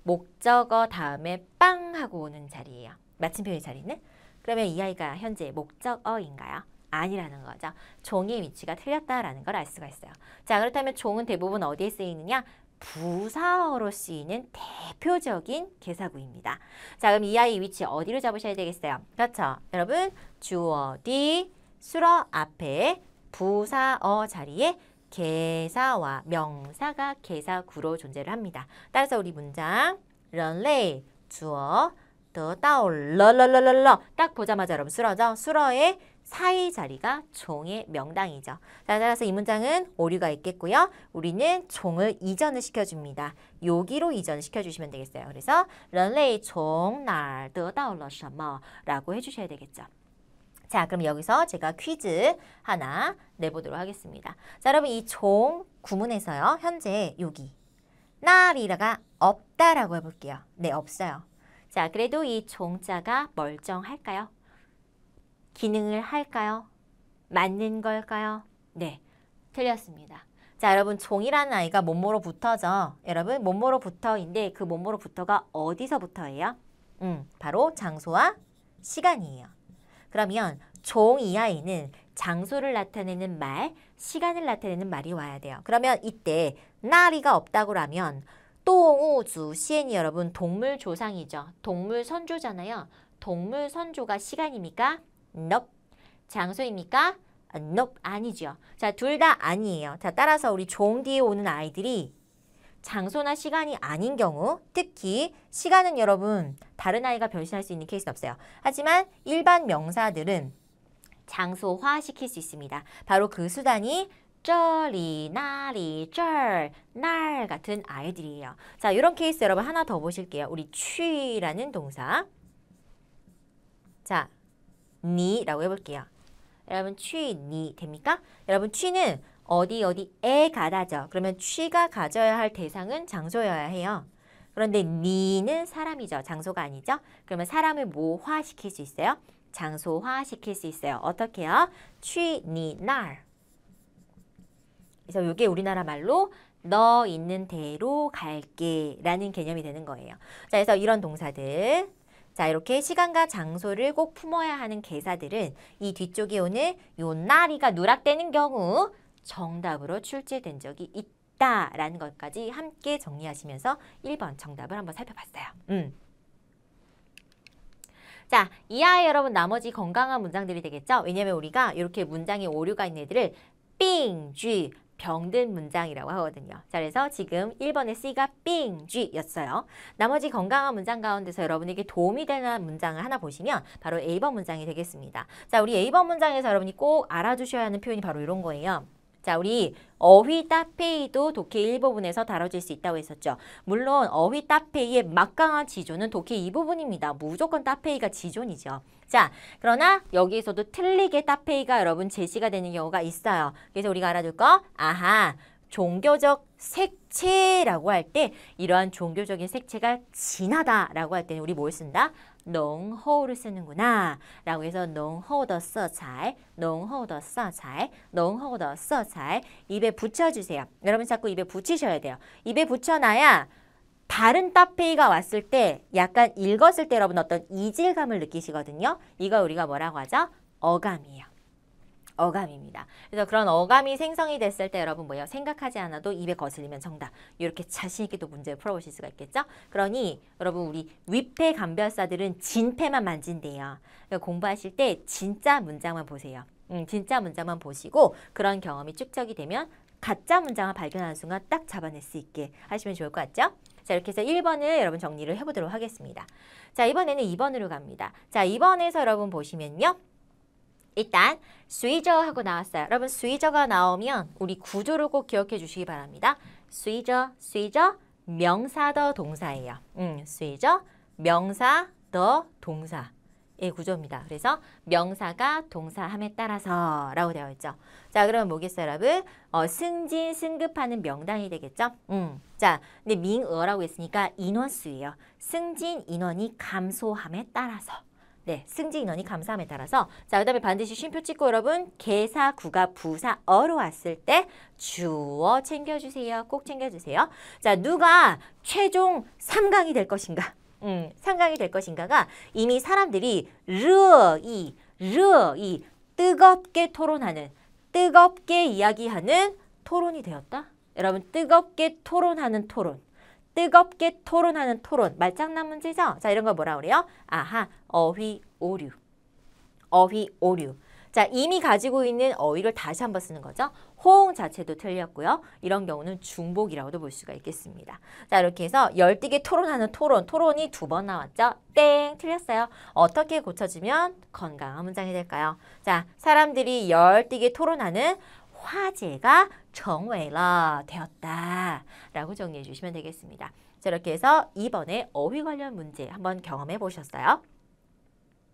목적어 다음에 빵 하고 오는 자리예요. 마침표의 자리는. 그러면 이 아이가 현재 목적어인가요? 아니라는 거죠. 종의 위치가 틀렸다라는 걸 알 수가 있어요. 자, 그렇다면 종은 대부분 어디에 쓰이느냐? 부사어로 쓰이는 대표적인 개사구입니다. 자, 그럼 이 아이 위치 어디로 잡으셔야 되겠어요? 그렇죠. 여러분 주어 뒤 수어 앞에 부사어 자리에 개사와 명사가 개사구로 존재를 합니다. 따라서 우리 문장 人类 주어 得到了딱 보자마자 여러분 수어죠. 수어의 사이 자리가 종의 명당이죠. 자, 따라서 이 문장은 오류가 있겠고요. 우리는 종을 이전을 시켜줍니다. 여기로 이전을 시켜주시면 되겠어요. 그래서 人类从哪儿得到了什么 라고 해주셔야 되겠죠. 자, 그럼 여기서 제가 퀴즈 하나 내보도록 하겠습니다. 자, 여러분 이 종 구문에서요. 현재 여기 나리가 없다라고 해볼게요. 네, 없어요. 자, 그래도 이 종자가 멀쩡할까요? 기능을 할까요? 맞는 걸까요? 네, 틀렸습니다. 자, 여러분 종이라는 아이가 뭐뭐로 붙어죠. 여러분 뭐뭐로 붙어인데 그 뭐뭐로 붙어가 어디서 붙어예요? 바로 장소와 시간이에요. 그러면 종 이 아이는 장소를 나타내는 말, 시간을 나타내는 말이 와야 돼요. 그러면 이때 나리가 없다고 하면 동우주시엔이 여러분 동물 조상이죠. 동물 선조잖아요. 동물 선조가 시간입니까? Nope. 장소입니까? Nope. 아니죠. 자, 둘 다 아니에요. 자, 따라서 우리 종 뒤에 오는 아이들이 장소나 시간이 아닌 경우, 특히 시간은 여러분 다른 아이가 변신할 수 있는 케이스는 없어요. 하지만 일반 명사들은 장소화시킬 수 있습니다. 바로 그 수단이 쩌리, 나리, 쩔, 날 같은 아이들이에요. 자, 이런 케이스 여러분 하나 더 보실게요. 우리 취라는 동사. 자, 니라고 해볼게요. 여러분 취, 니 됩니까? 여러분 취는 어디에 가다죠. 그러면 취가 가져야 할 대상은 장소여야 해요. 그런데 니는 사람이죠. 장소가 아니죠. 그러면 사람을 뭐화시킬 수 있어요? 장소화시킬 수 있어요. 어떻게요? 취, 니, 날. 그래서 이게 우리나라 말로 너 있는 대로 갈게 라는 개념이 되는 거예요. 자, 그래서 이런 동사들. 자, 이렇게 시간과 장소를 꼭 품어야 하는 개사들은 이 뒤쪽에 오는 요 나리가 누락되는 경우 정답으로 출제된 적이 있다라는 것까지 함께 정리하시면서 1번 정답을 한번 살펴봤어요. 자, 이하에 여러분 나머지 건강한 문장들이 되겠죠? 왜냐면 우리가 이렇게 문장에 오류가 있는 애들을 빙쥐 병든 문장이라고 하거든요. 자, 그래서 지금 1번의 C가 빙쥐였어요. 나머지 건강한 문장 가운데서 여러분에게 도움이 되는 문장을 하나 보시면 바로 A번 문장이 되겠습니다. 자, 우리 A번 문장에서 여러분이 꼭 알아두셔야 하는 표현이 바로 이런 거예요. 자, 우리 어휘 따페이도 독해 1부분에서 다뤄질 수 있다고 했었죠. 물론 어휘 따페이의 막강한 지존은 독해 2부분입니다. 무조건 따페이가 지존이죠. 자, 그러나 여기에서도 틀리게 따페이가 여러분 제시가 되는 경우가 있어요. 그래서 우리가 알아둘 거, 아하, 종교적 색채라고 할 때 이러한 종교적인 색채가 진하다라고 할 때는 우리 뭘 쓴다? 농호를 쓰는구나 라고 해서 농호더 써잘, 농호더 써잘, 농호더 써잘 입에 붙여주세요. 여러분 자꾸 입에 붙이셔야 돼요. 입에 붙여놔야 다른 따페이가 왔을 때 약간 읽었을 때 여러분 어떤 이질감을 느끼시거든요. 이거 우리가 뭐라고 하죠? 어감이에요. 어감입니다. 그래서 그런 어감이 생성이 됐을 때 여러분 뭐예요? 생각하지 않아도 입에 거슬리면 정답. 이렇게 자신 있게 또 문제를 풀어보실 수가 있겠죠? 그러니 여러분 우리 위패 감별사들은 진패만 만진대요. 그러니까 공부하실 때 진짜 문장만 보세요. 진짜 문장만 보시고 그런 경험이 축적이 되면 가짜 문장을 발견하는 순간 딱 잡아낼 수 있게 하시면 좋을 것 같죠? 자, 이렇게 해서 1번을 여러분 정리를 해보도록 하겠습니다. 자, 이번에는 2번으로 갑니다. 자, 2번에서 여러분 보시면요. 일단 스위저 하고 나왔어요. 여러분 스위저가 나오면 우리 구조를 꼭 기억해 주시기 바랍니다. 스위저 명사 더 동사예요. 스위저 명사 더 동사의 구조입니다. 그래서 명사가 동사함에 따라서 라고 되어 있죠. 자, 그러면 뭐겠어요, 여러분? 승진, 승급하는 명단이 되겠죠? 자, 근데 밍어라고 했으니까 인원수예요. 승진 인원이 감소함에 따라서. 네, 승진 인원이 감소함에 따라서. 자, 그 다음에 반드시 쉼표 찍고 여러분 개사, 구가, 부사, 어로 왔을 때 주어 챙겨주세요. 꼭 챙겨주세요. 자, 누가 최종 3강이 될 것인가? 3강이 될 것인가가 이미 사람들이 르이 뜨겁게 토론하는, 뜨겁게 이야기하는 토론이 되었다. 여러분 뜨겁게 토론하는 토론. 뜨겁게 토론하는 토론. 말장난 문제죠? 자, 이런 거 뭐라 그래요? 아하, 어휘 오류. 어휘 오류. 자, 이미 가지고 있는 어휘를 다시 한번 쓰는 거죠. 호응 자체도 틀렸고요. 이런 경우는 중복이라고도 볼 수가 있겠습니다. 자, 이렇게 해서 열띠게 토론하는 토론이 2번 나왔죠. 땡, 틀렸어요. 어떻게 고쳐주면 건강한 문장이 될까요? 자, 사람들이 열띠게 토론하는 화제가 정외라 되었다 라고 정리해 주시면 되겠습니다. 자, 이렇게 해서 2번의 어휘 관련 문제 한번 경험해 보셨어요?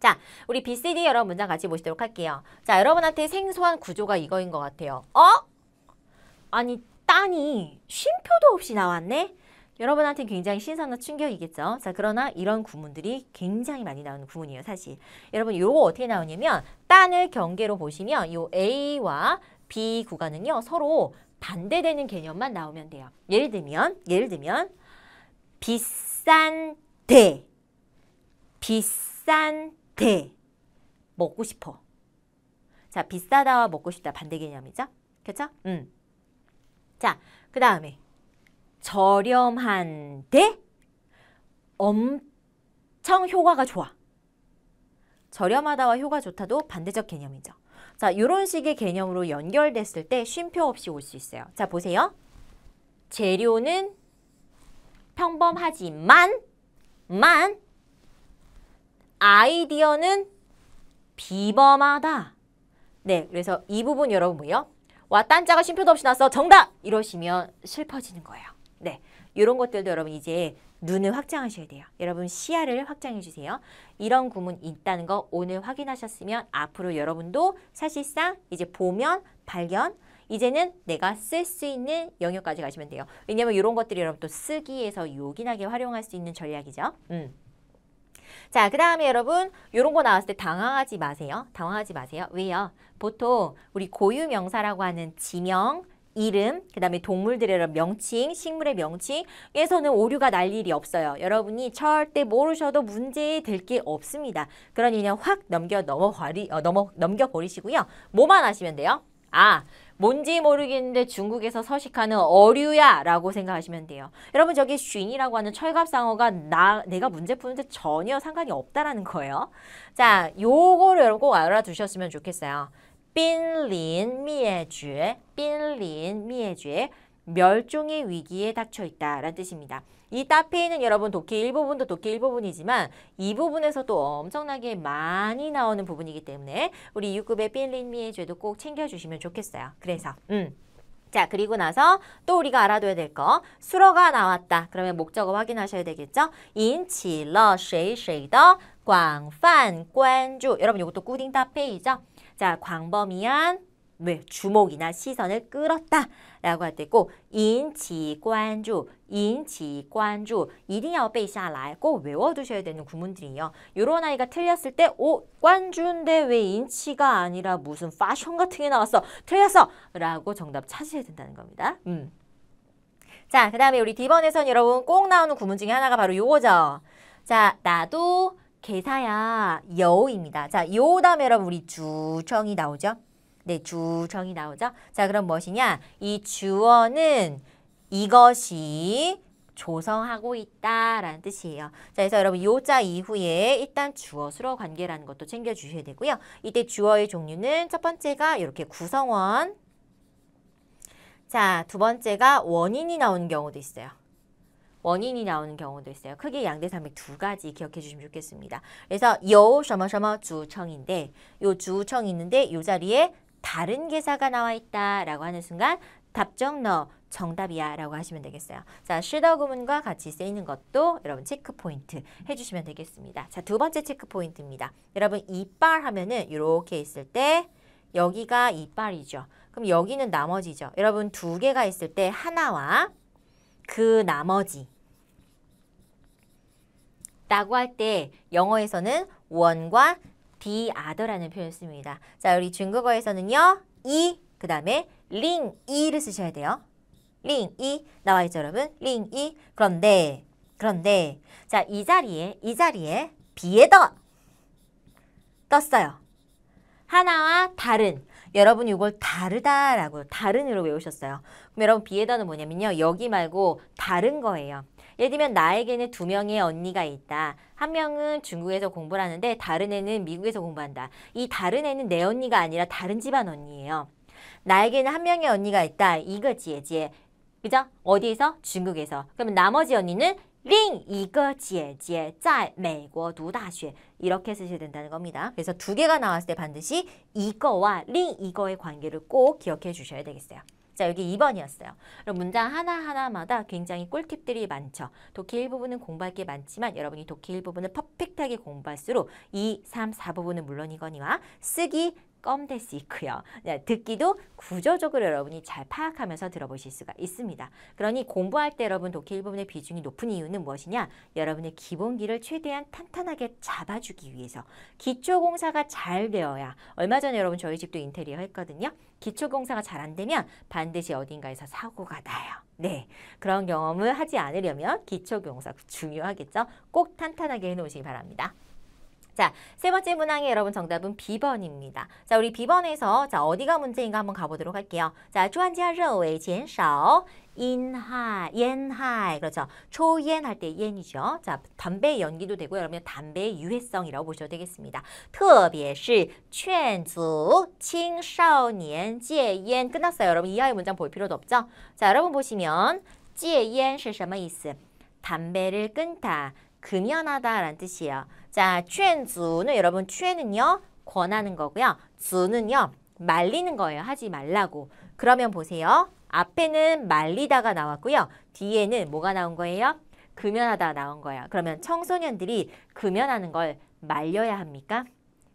자, 우리 BCD 여러분 문장 같이 보시도록 할게요. 자, 여러분한테 생소한 구조가 이거인 것 같아요. 아니, 딴이 쉼표도 없이 나왔네? 여러분한테 굉장히 신선한 충격이겠죠. 자, 그러나 이런 구문들이 굉장히 많이 나오는 구문이에요, 사실. 여러분, 요거 어떻게 나오냐면 딴을 경계로 보시면 요 A와 B 구간은요, 서로 반대되는 개념만 나오면 돼요. 예를 들면 비싼 데, 비싼 데 먹고 싶어. 자, 비싸다와 먹고 싶다 반대 개념이죠. 그쵸? 자, 그 다음에 저렴한데 엄청 효과가 좋아. 저렴하다와 효과 좋다도 반대적 개념이죠. 자, 이런 식의 개념으로 연결됐을 때 쉼표 없이 올 수 있어요. 자, 보세요. 재료는 평범하지만 아이디어는 비범하다. 네, 그래서 이 부분 여러분 뭐예요? 와, 딴자가 쉼표도 없이 나왔어. 정답! 이러시면 슬퍼지는 거예요. 네, 이런 것들도 여러분 이제 눈을 확장하셔야 돼요. 여러분 시야를 확장해 주세요. 이런 구문 있다는 거 오늘 확인하셨으면 앞으로 여러분도 사실상 이제 보면 발견, 이제는 내가 쓸 수 있는 영역까지 가시면 돼요. 왜냐면 이런 것들이 여러분 또 쓰기에서 요긴하게 활용할 수 있는 전략이죠. 자, 그 다음에 여러분 이런 거 나왔을 때 당황하지 마세요. 당황하지 마세요. 왜요? 보통 우리 고유명사라고 하는 지명, 이름, 그 다음에 동물들의 명칭, 식물의 명칭에서는 오류가 날 일이 없어요. 여러분이 절대 모르셔도 문제 될 게 없습니다. 그러니 그냥 확 넘겨버리시고요. 뭐만 하시면 돼요? 아, 뭔지 모르겠는데 중국에서 서식하는 어류야 라고 생각하시면 돼요. 여러분 저기 쉰이라고 하는 철갑상어가 내가 문제 푸는데 전혀 상관이 없다라는 거예요. 자, 요거를 여러분 꼭 알아두셨으면 좋겠어요. 濒临灭绝, 濒临灭绝, 멸종의 위기에 닥쳐 있다 라는 뜻입니다. 이 따페이는 여러분 독해 일부분도 독해 일부분이지만 이 부분에서도 엄청나게 많이 나오는 부분이기 때문에 우리 6급의 濒临灭绝도 꼭 챙겨주시면 좋겠어요. 그래서 자, 그리고 나서 또 우리가 알아둬야 될 거, 수로가 나왔다. 그러면 목적어 확인하셔야 되겠죠? 引起了谁谁的广泛关注. 여러분 이것도 꾸딩 따페이죠? 자, 광범위한 주목이나 시선을 끌었다 라고 할 때 꼭引起关注, 引起关注, 一定要背下来, 꼭 외워두셔야 되는 구문들이에요. 요런 아이가 틀렸을 때 관주인데 왜 인치가 아니라 무슨 패션 같은 게 나왔어? 틀렸어! 라고 정답 찾으셔야 된다는 겁니다. 자, 그 다음에 우리 D번에선 여러분 꼭 나오는 구문 중에 하나가 바로 요거죠. 자, 나도 개사야 여우입니다. 자, 요 다음에 여러분 우리 주청이 나오죠? 네, 주청이 나오죠? 자, 그럼 무엇이냐? 이 주어는 이것이 조성하고 있다라는 뜻이에요. 자, 그래서 여러분 요자 이후에 일단 주어 수로 관계라는 것도 챙겨주셔야 되고요. 이때 주어의 종류는 첫 번째가 이렇게 구성원, 자, 두 번째가 원인이 나오는 경우도 있어요. 원인이 나오는 경우도 있어요. 크게 양대산맥 두 가지 기억해 주시면 좋겠습니다. 그래서 요 셔머셔머 주청인데 요 주청이 있는데 요 자리에 다른 개사가 나와 있다라고 하는 순간 답정 너 정답이야 라고 하시면 되겠어요. 자, 시더 구문과 같이 쓰이는 것도 여러분 체크 포인트 해주시면 되겠습니다. 자, 두 번째 체크 포인트입니다. 여러분 이빨 하면은 이렇게 있을 때 여기가 이빨이죠. 그럼 여기는 나머지죠. 여러분 두 개가 있을 때 하나와 그 나머지 라고 할 때 영어에서는 one과 the other라는 표현을 씁니다. 자, 우리 중국어에서는요. 그 다음에 링 이를 쓰셔야 돼요. 링 이 나와 있죠, 여러분? 링 이. 그런데 자, 이 자리에 비에더 떴어요. 하나와 다른. 여러분 이걸 다르다라고 다른으로 외우셨어요. 그럼 여러분 비에더는 뭐냐면요. 여기 말고 다른 거예요. 예를 들면 나에게는 두 명의 언니가 있다. 한 명은 중국에서 공부를 하는데 다른 애는 미국에서 공부한다. 이 다른 애는 내 언니가 아니라 다른 집안 언니예요. 나에게는 한 명의 언니가 있다. 이거 지에. 그죠? 어디에서? 중국에서. 그러면 나머지 언니는 另一个姐姐在美国读大学 이렇게 쓰셔야 된다는 겁니다. 그래서 두 개가 나왔을 때 반드시 이거와 另一个의 관계를 꼭 기억해 주셔야 되겠어요. 자, 여기 2번이었어요. 그럼 문장 하나하나마다 굉장히 꿀팁들이 많죠. 독해 1부분은 공부할 게 많지만 여러분이 독해 1부분을 퍼펙트하게 공부할수록 2, 3, 4부분은 물론이거니와 쓰기 껌 될 수 있고요. 네, 듣기도 구조적으로 여러분이 잘 파악하면서 들어보실 수가 있습니다. 그러니 공부할 때 여러분 독해 1부분의 비중이 높은 이유는 무엇이냐? 여러분의 기본기를 최대한 탄탄하게 잡아주기 위해서 기초공사가 잘 되어야 얼마 전에 여러분 저희 집도 인테리어 했거든요. 기초공사가 잘 안 되면 반드시 어딘가에서 사고가 나요. 네, 그런 경험을 하지 않으려면 기초공사 중요하겠죠? 꼭 탄탄하게 해놓으시기 바랍니다. 자, 세 번째 문항의 여러분 정답은 B번입니다. 자, 우리 B번에서 자, 어디가 문제인가 한번 가보도록 할게요. 자, 专家认为减少 인하, 옌하이, 그렇죠. 초옌 할 때 옌이죠. 자, 담배 연기도 되고요. 그러면 담배의 유해성이라고 보셔도 되겠습니다. 特别是劝阻青少年戒烟 끝났어요. 여러분 이하의 문장 볼 필요도 없죠. 자, 여러분 보시면 戒烟是什么意思? 담배를 끊다, 금연하다라는 뜻이에요. 자, 劝阻는 여러분劝은요 권하는 거고요. 주는요 말리는 거예요. 하지 말라고. 그러면 보세요. 앞에는 말리다가 나왔고요. 뒤에는 뭐가 나온 거예요? 금연하다 나온 거예요. 그러면 청소년들이 금연하는 걸 말려야 합니까?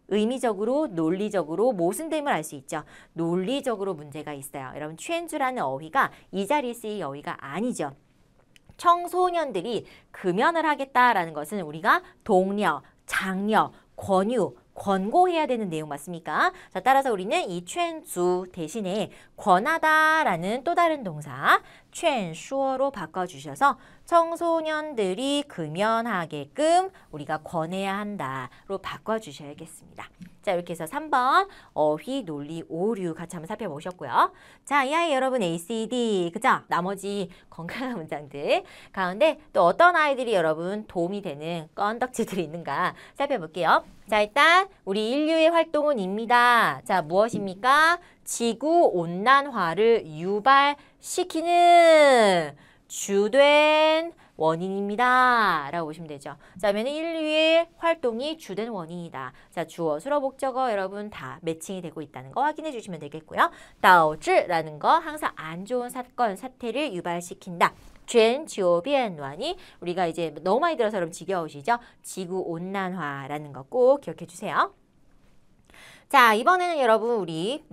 의미적으로, 논리적으로 모순됨을 알 수 있죠. 논리적으로 문제가 있어요. 여러분, 추엔주라는 어휘가 이 자리에 쓰일 어휘가 아니죠. 청소년들이 금연을 하겠다라는 것은 우리가 독려, 장려, 권유, 권고해야 되는 내용 맞습니까? 자, 따라서 우리는 이劝주 대신에 권하다라는 또 다른 동사劝说로 바꿔주셔서 청소년들이 금연하게끔 우리가 권해야 한다로 바꿔주셔야겠습니다. 자, 이렇게 해서 3번 어휘, 논리, 오류 같이 한번 살펴보셨고요. 자, 이 아이 여러분 ACD, 그죠? 나머지 건강한 문장들 가운데 또 어떤 아이들이 여러분 도움이 되는 건덕지들이 있는가 살펴볼게요. 자, 일단 우리 인류의 활동은 입니다. 자, 무엇입니까? 지구온난화를 유발시키는 주된 원인입니다. 라고 보시면 되죠. 자, 그러면 인류의 활동이 주된 원인이다. 자, 주어, 수로, 목적어 여러분 다 매칭이 되고 있다는 거 확인해 주시면 되겠고요. 导致라는 거 항상 안 좋은 사건, 사태를 유발시킨다. 全球变暖이 우리가 이제 너무 많이 들어서 여러분 지겨우시죠? 지구온난화라는 거 꼭 기억해 주세요. 자, 이번에는 여러분 우리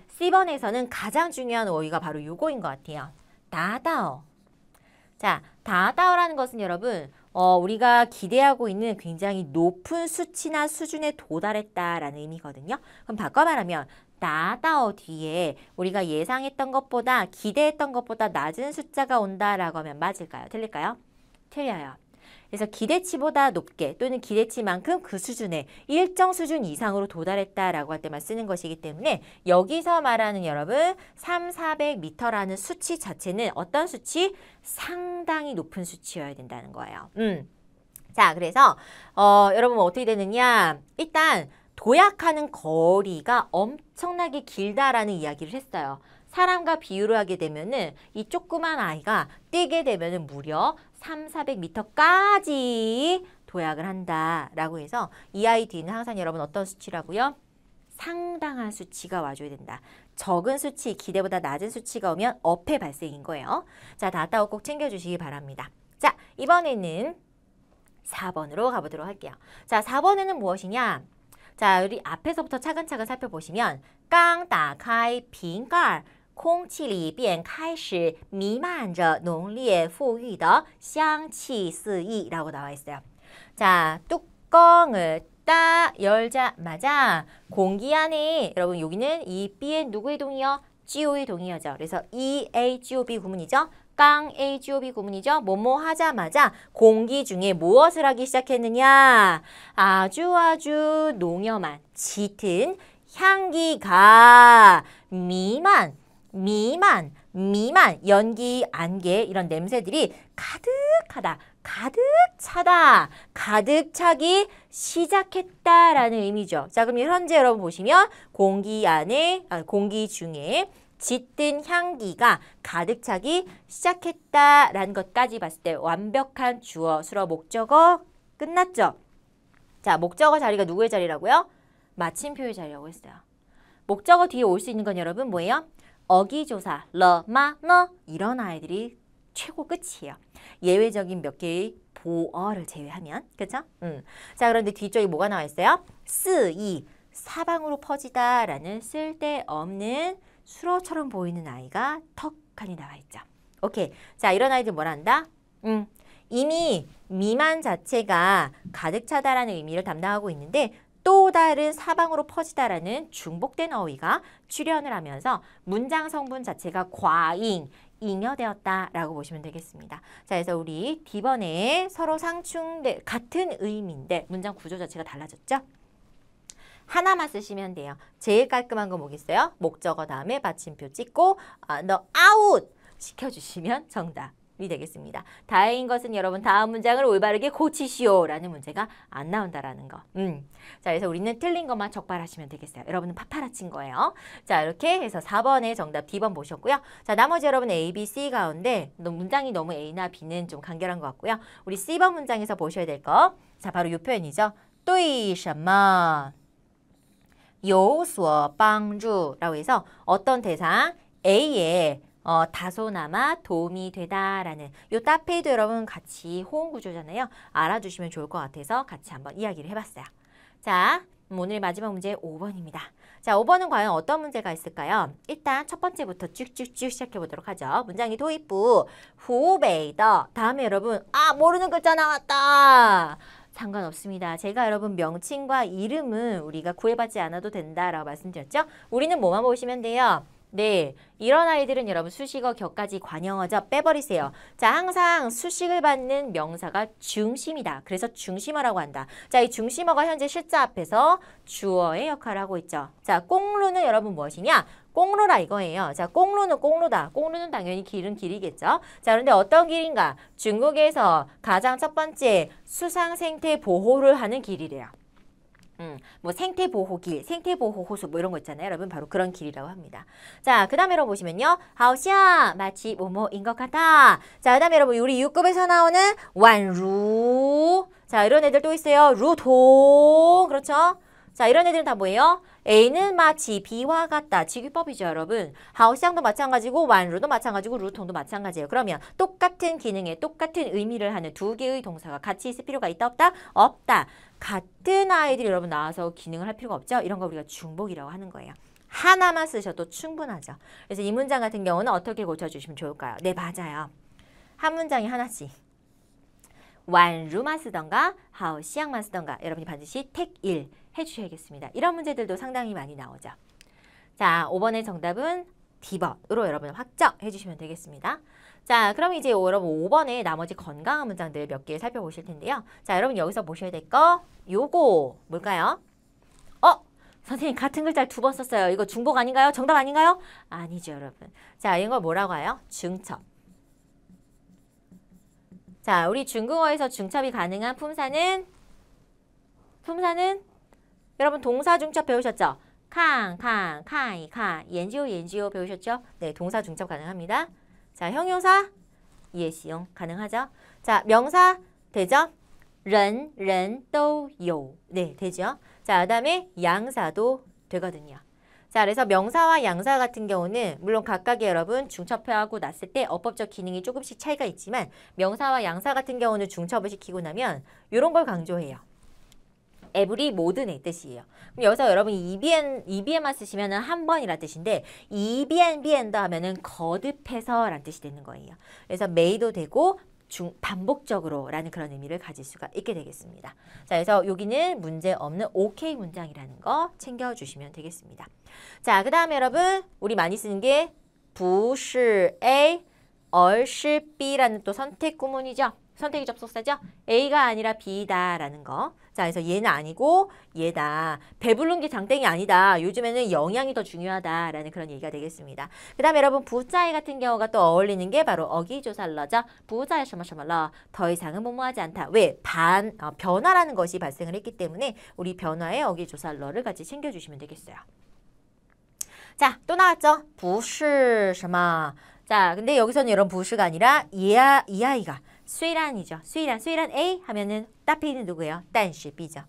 C번에서는 가장 중요한 어휘가 바로 요거인 것 같아요. 다다오. 자, 다다오라는 것은 여러분 우리가 기대하고 있는 굉장히 높은 수치나 수준에 도달했다라는 의미거든요. 그럼 바꿔 말하면 다다오 뒤에 우리가 예상했던 것보다 기대했던 것보다 낮은 숫자가 온다라고 하면 맞을까요? 틀릴까요? 틀려요. 그래서 기대치보다 높게 또는 기대치만큼 그 수준에 일정 수준 이상으로 도달했다라고 할 때만 쓰는 것이기 때문에 여기서 말하는 여러분 3,400m라는 수치 자체는 어떤 수치? 상당히 높은 수치여야 된다는 거예요. 자, 그래서 여러분 어떻게 되느냐? 일단 도약하는 거리가 엄청나게 길다라는 이야기를 했어요. 사람과 비유를 하게 되면은 이 조그만 아이가 뛰게 되면은 무려 3,400m까지 도약을 한다라고 해서 이 아이 뒤는 항상 여러분 어떤 수치라고요? 상당한 수치가 와줘야 된다. 적은 수치, 기대보다 낮은 수치가 오면 어폐 발생인 거예요. 자, 다따오 꼭 챙겨주시기 바랍니다. 자, 이번에는 4번으로 가보도록 할게요. 자, 4번에는 무엇이냐? 자, 우리 앞에서부터 차근차근 살펴보시면 刚打开瓶盖空气里便开始弥漫着浓烈馥郁的香气四溢라고 나와 있어요. 자, 뚜껑을 딱 열자마자 공기 안에 여러분 여기는 이 B의 누구의 동의어? GO의 동의어죠. 그래서 EAGOB 구문이죠. 깡 AGOB 구문이죠. 뭐뭐 하자마자 공기 중에 무엇을 하기 시작했느냐? 아주 농염한 짙은 향기가 미만, 연기, 안개 이런 냄새들이 가득하다, 가득 차다, 가득 차기 시작했다라는 의미죠. 자, 그럼 현재 여러분 보시면 공기 중에 짙은 향기가 가득 차기 시작했다라는 것까지 봤을 때 완벽한 주어, 수로, 목적어 끝났죠. 자, 목적어 자리가 누구의 자리라고요? 마침표의 자리라고 했어요. 목적어 뒤에 올 수 있는 건 여러분 뭐예요? 어기조사, 러, 마, 너 이런 아이들이 최고 끝이에요. 예외적인 몇 개의 보어를 제외하면. 그렇죠? 자, 그런데 뒤쪽에 뭐가 나와 있어요? 쓰이, 사방으로 퍼지다라는 쓸데없는 수로처럼 보이는 아이가 턱하니 나와 있죠. 오케이. 자, 이런 아이들 뭐라 한다? 이미 미만 자체가 가득 차다라는 의미를 담당하고 있는데 또 다른 사방으로 퍼지다라는 중복된 어휘가 출현을 하면서 문장 성분 자체가 과잉, 잉여되었다라고 보시면 되겠습니다. 자, 그래서 우리 D번에 서로 상충된 같은 의미인데 문장 구조 자체가 달라졌죠? 하나만 쓰시면 돼요. 제일 깔끔한 거 뭐겠어요? 목적어 다음에 받침표 찍고 너 아웃 시켜주시면 정답이 되겠습니다. 다행인 것은 여러분 다음 문장을 올바르게 고치시오라는 문제가 안 나온다라는 거. 자, 그래서 우리는 틀린 것만 적발하시면 되겠어요. 여러분은 파파라치인 거예요. 자, 이렇게 해서 4번의 정답 D번 보셨고요. 자, 나머지 여러분 A, B, C 가운데 문장이 너무 A나 B는 좀 간결한 것 같고요. 우리 C번 문장에서 보셔야 될 거. 자, 바로 이 표현이죠. 对什么有所帮助라고 해서 어떤 대상 A에 다소나마 도움이 되다라는 요 따페이도 여러분 같이 호응 구조잖아요. 알아두시면 좋을 것 같아서 같이 한번 이야기를 해봤어요. 자, 오늘 마지막 문제 5번입니다. 자, 5번은 과연 어떤 문제가 있을까요? 일단 첫 번째부터 쭉쭉쭉 시작해 보도록 하죠. 문장이 도입부 후베이더 다음에 여러분 모르는 글자 나왔다. 상관없습니다. 제가 여러분 명칭과 이름은 우리가 구애받지 않아도 된다라고 말씀드렸죠? 우리는 뭐만 보시면 돼요? 네, 이런 아이들은 여러분 수식어 격까지 관형어죠. 빼버리세요. 자, 항상 수식을 받는 명사가 중심이다. 그래서 중심어라고 한다. 자, 이 중심어가 현재 실자 앞에서 주어의 역할을 하고 있죠. 자, 꽁루는 여러분 무엇이냐? 꽁루라 이거예요. 자, 꽁루는 꽁루다. 꽁루는 당연히 길은 길이겠죠. 자, 그런데 어떤 길인가? 중국에서 가장 첫 번째 수상 생태 보호를 하는 길이래요. 뭐 생태보호길, 생태보호호수 뭐 이런 거 있잖아요. 여러분 바로 그런 길이라고 합니다. 자, 그 다음에 여러분 보시면요. 好像 마치 뭐뭐인 것 같아. 자, 그 다음에 여러분 우리 6급에서 나오는 宛如 자, 이런 애들 또 있어요. 如同 그렇죠? 자, 이런 애들은 다 뭐예요? A는 마치 B와 같다. 직유법이죠, 여러분. 好像도 마찬가지고 宛如도 마찬가지고 如同도 마찬가지예요. 그러면 똑같은 기능에 똑같은 의미를 하는 두 개의 동사가 같이 있을 필요가 있다 없다? 없다. 같은 아이들이 여러분 나와서 기능을 할 필요가 없죠. 이런 거 우리가 중복이라고 하는 거예요. 하나만 쓰셔도 충분하죠. 그래서 이 문장 같은 경우는 어떻게 고쳐주시면 좋을까요? 네, 맞아요. 한 문장에 하나씩. 宛如만 쓰던가 好像만 쓰던가 여러분이 반드시 택1 해주셔야겠습니다. 이런 문제들도 상당히 많이 나오죠. 자, 5번의 정답은 D번으로 여러분 확정해 주시면 되겠습니다. 자, 그럼 이제 여러분 5번의 나머지 건강한 문장들 몇 개 살펴보실 텐데요. 자, 여러분 여기서 보셔야 될 거 요거 뭘까요? 선생님 같은 글자를 2번 썼어요. 이거 중복 아닌가요? 정답 아닌가요? 아니죠, 여러분. 자, 이런 걸 뭐라고 해요? 중첩. 자, 우리 중국어에서 중첩이 가능한 품사는 여러분 동사 중첩 배우셨죠? 칸, 카이,研究 배우셨죠? 네, 동사 중첩 가능합니다. 자, 형용사 예시용 가능하죠? 자, 명사 되죠? 人都有 네, 되죠? 자, 그다음에 양사도 되거든요. 자, 그래서 명사와 양사 같은 경우는 물론 각각의 여러분 중첩하고 났을 때 어법적 기능이 조금씩 차이가 있지만 명사와 양사 같은 경우는 중첩을 시키고 나면 이런 걸 강조해요. 에브리 모든의 뜻이에요. 그럼 여기서 여러분 이비엔만 쓰시면 한 번이라는 뜻인데 이비엔비엔더 하면은 거듭해서 라는 뜻이 되는 거예요. 그래서 메이도 되고 반복적으로 라는 그런 의미를 가질 수가 있게 되겠습니다. 자, 그래서 여기는 문제 없는 OK 문장이라는 거 챙겨주시면 되겠습니다. 자, 그 다음에 여러분 우리 많이 쓰는 게 不是A, 而是B라는 또 선택 구문이죠. 선택이 접속사죠. A가 아니라 B다라는 거. 자, 그래서 얘는 아니고 얘다. 배부른 게 장땡이 아니다. 요즘에는 영양이 더 중요하다라는 그런 얘기가 되겠습니다. 그 다음에 여러분 부자에 같은 경우가 또 어울리는 게 바로 어기조살러죠. 부자의 셔머셔머러. 더 이상은 뭐뭐하지 않다. 왜? 변화라는 것이 발생을 했기 때문에 우리 변화의 어기조살러를 같이 챙겨주시면 되겠어요. 자, 또 나왔죠. 不是什么 자, 근데 여기서는 여러분 不是가 아니라 이 아이가虽然이죠. 虽然 A 하면은 따페이는 누구예요? 但是 B죠.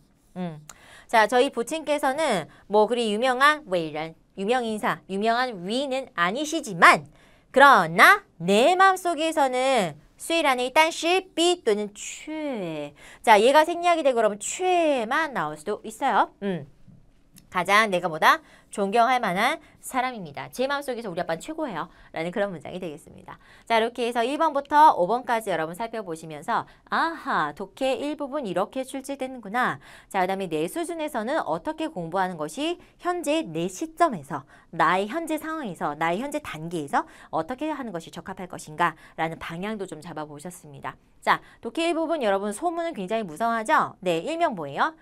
자, 저희 부친께서는 뭐 그리 유명한 伟人, 유명인사, 유명한 위는 아니시지만 그러나 내 마음속에서는 虽然의 但是 B 또는 却. 자, 얘가 생략이 되고 그러면 却만 나올 수도 있어요. 가장 내가 뭐다? 존경할 만한 사람입니다. 제 마음속에서 우리 아빠는 최고예요. 라는 그런 문장이 되겠습니다. 자, 이렇게 해서 1번부터 5번까지 여러분 살펴보시면서 아하, 독해 일부분 이렇게 출제되는구나. 자, 그 다음에 내 수준에서는 어떻게 공부하는 것이 현재 내 시점에서 나의 현재 상황에서 나의 현재 단계에서 어떻게 하는 것이 적합할 것인가 라는 방향도 좀 잡아보셨습니다. 자, 독해 일부분 여러분 소문은 굉장히 무성하죠? 네, 일명 뭐예요?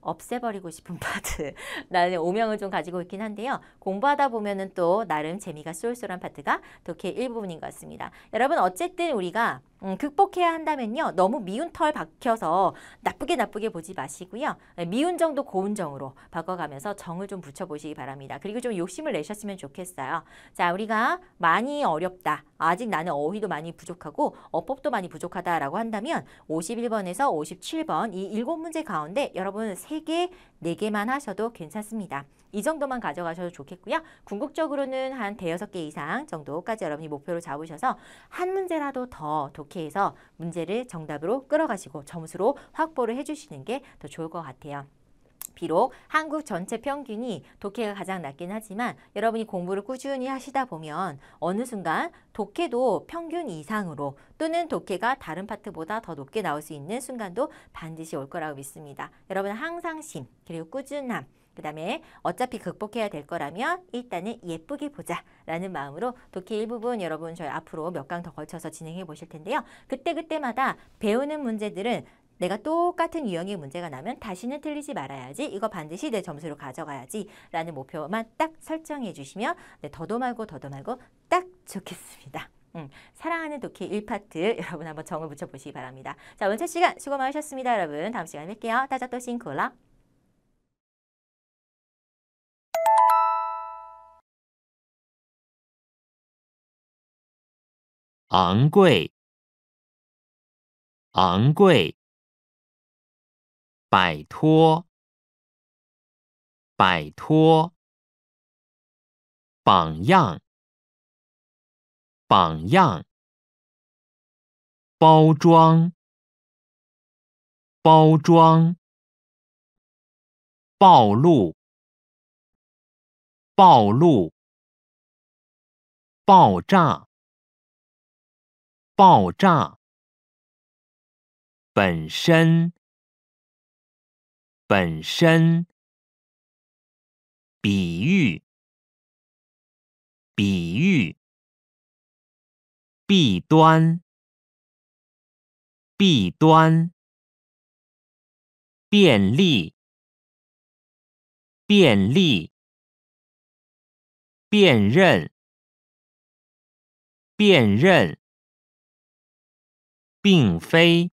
없애버리고 싶은 파트라는 오명을 좀 가지고 있긴 한데요. 공부하다 보면은 또 나름 재미가 쏠쏠한 파트가 독해 일부분인 것 같습니다. 여러분 어쨌든 우리가 극복해야 한다면요. 너무 미운 털 박혀서 나쁘게 보지 마시고요. 미운 정도 고운 정으로 바꿔가면서 정을 좀 붙여보시기 바랍니다. 그리고 좀 욕심을 내셨으면 좋겠어요. 자, 우리가 많이 어렵다. 아직 나는 어휘도 많이 부족하고 어법도 많이 부족하다라고 한다면 51번에서 57번 이 7문제 가운데 여러분 3개, 4개만 하셔도 괜찮습니다. 이 정도만 가져가셔도 좋겠고요. 궁극적으로는 한 5-6개 이상 정도까지 여러분이 목표로 잡으셔서 한 문제라도 더 독해해서 문제를 정답으로 끌어가시고 점수로 확보를 해주시는 게 더 좋을 것 같아요. 비록 한국 전체 평균이 독해가 가장 낮긴 하지만 여러분이 공부를 꾸준히 하시다 보면 어느 순간 독해도 평균 이상으로 또는 독해가 다른 파트보다 더 높게 나올 수 있는 순간도 반드시 올 거라고 믿습니다. 여러분 항상심 그리고 꾸준함 그 다음에 어차피 극복해야 될 거라면 일단은 예쁘게 보자 라는 마음으로 독해 일부분 여러분 저희 앞으로 몇 강 더 걸쳐서 진행해 보실 텐데요. 그때마다 배우는 문제들은 내가 똑같은 유형의 문제가 나면 다시는 틀리지 말아야지 이거 반드시 내 점수로 가져가야지 라는 목표만 딱 설정해 주시면 네, 더도 말고 딱 좋겠습니다. 사랑하는 독해 1파트 여러분 한번 정을 붙여보시기 바랍니다. 자, 오늘 첫 시간 수고 많으셨습니다. 여러분 다음 시간에 뵐게요. 다자 또 싱크라. 昂贵，昂贵，摆脱，摆脱，榜样，榜样，包装，包装，暴露，暴露，爆炸，爆炸，本身，本身，比喻，比喻，弊端，弊端，便利，便利，辨认，辨认，并非，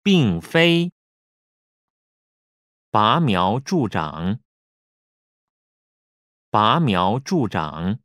并非，拔苗助长，拔苗助长。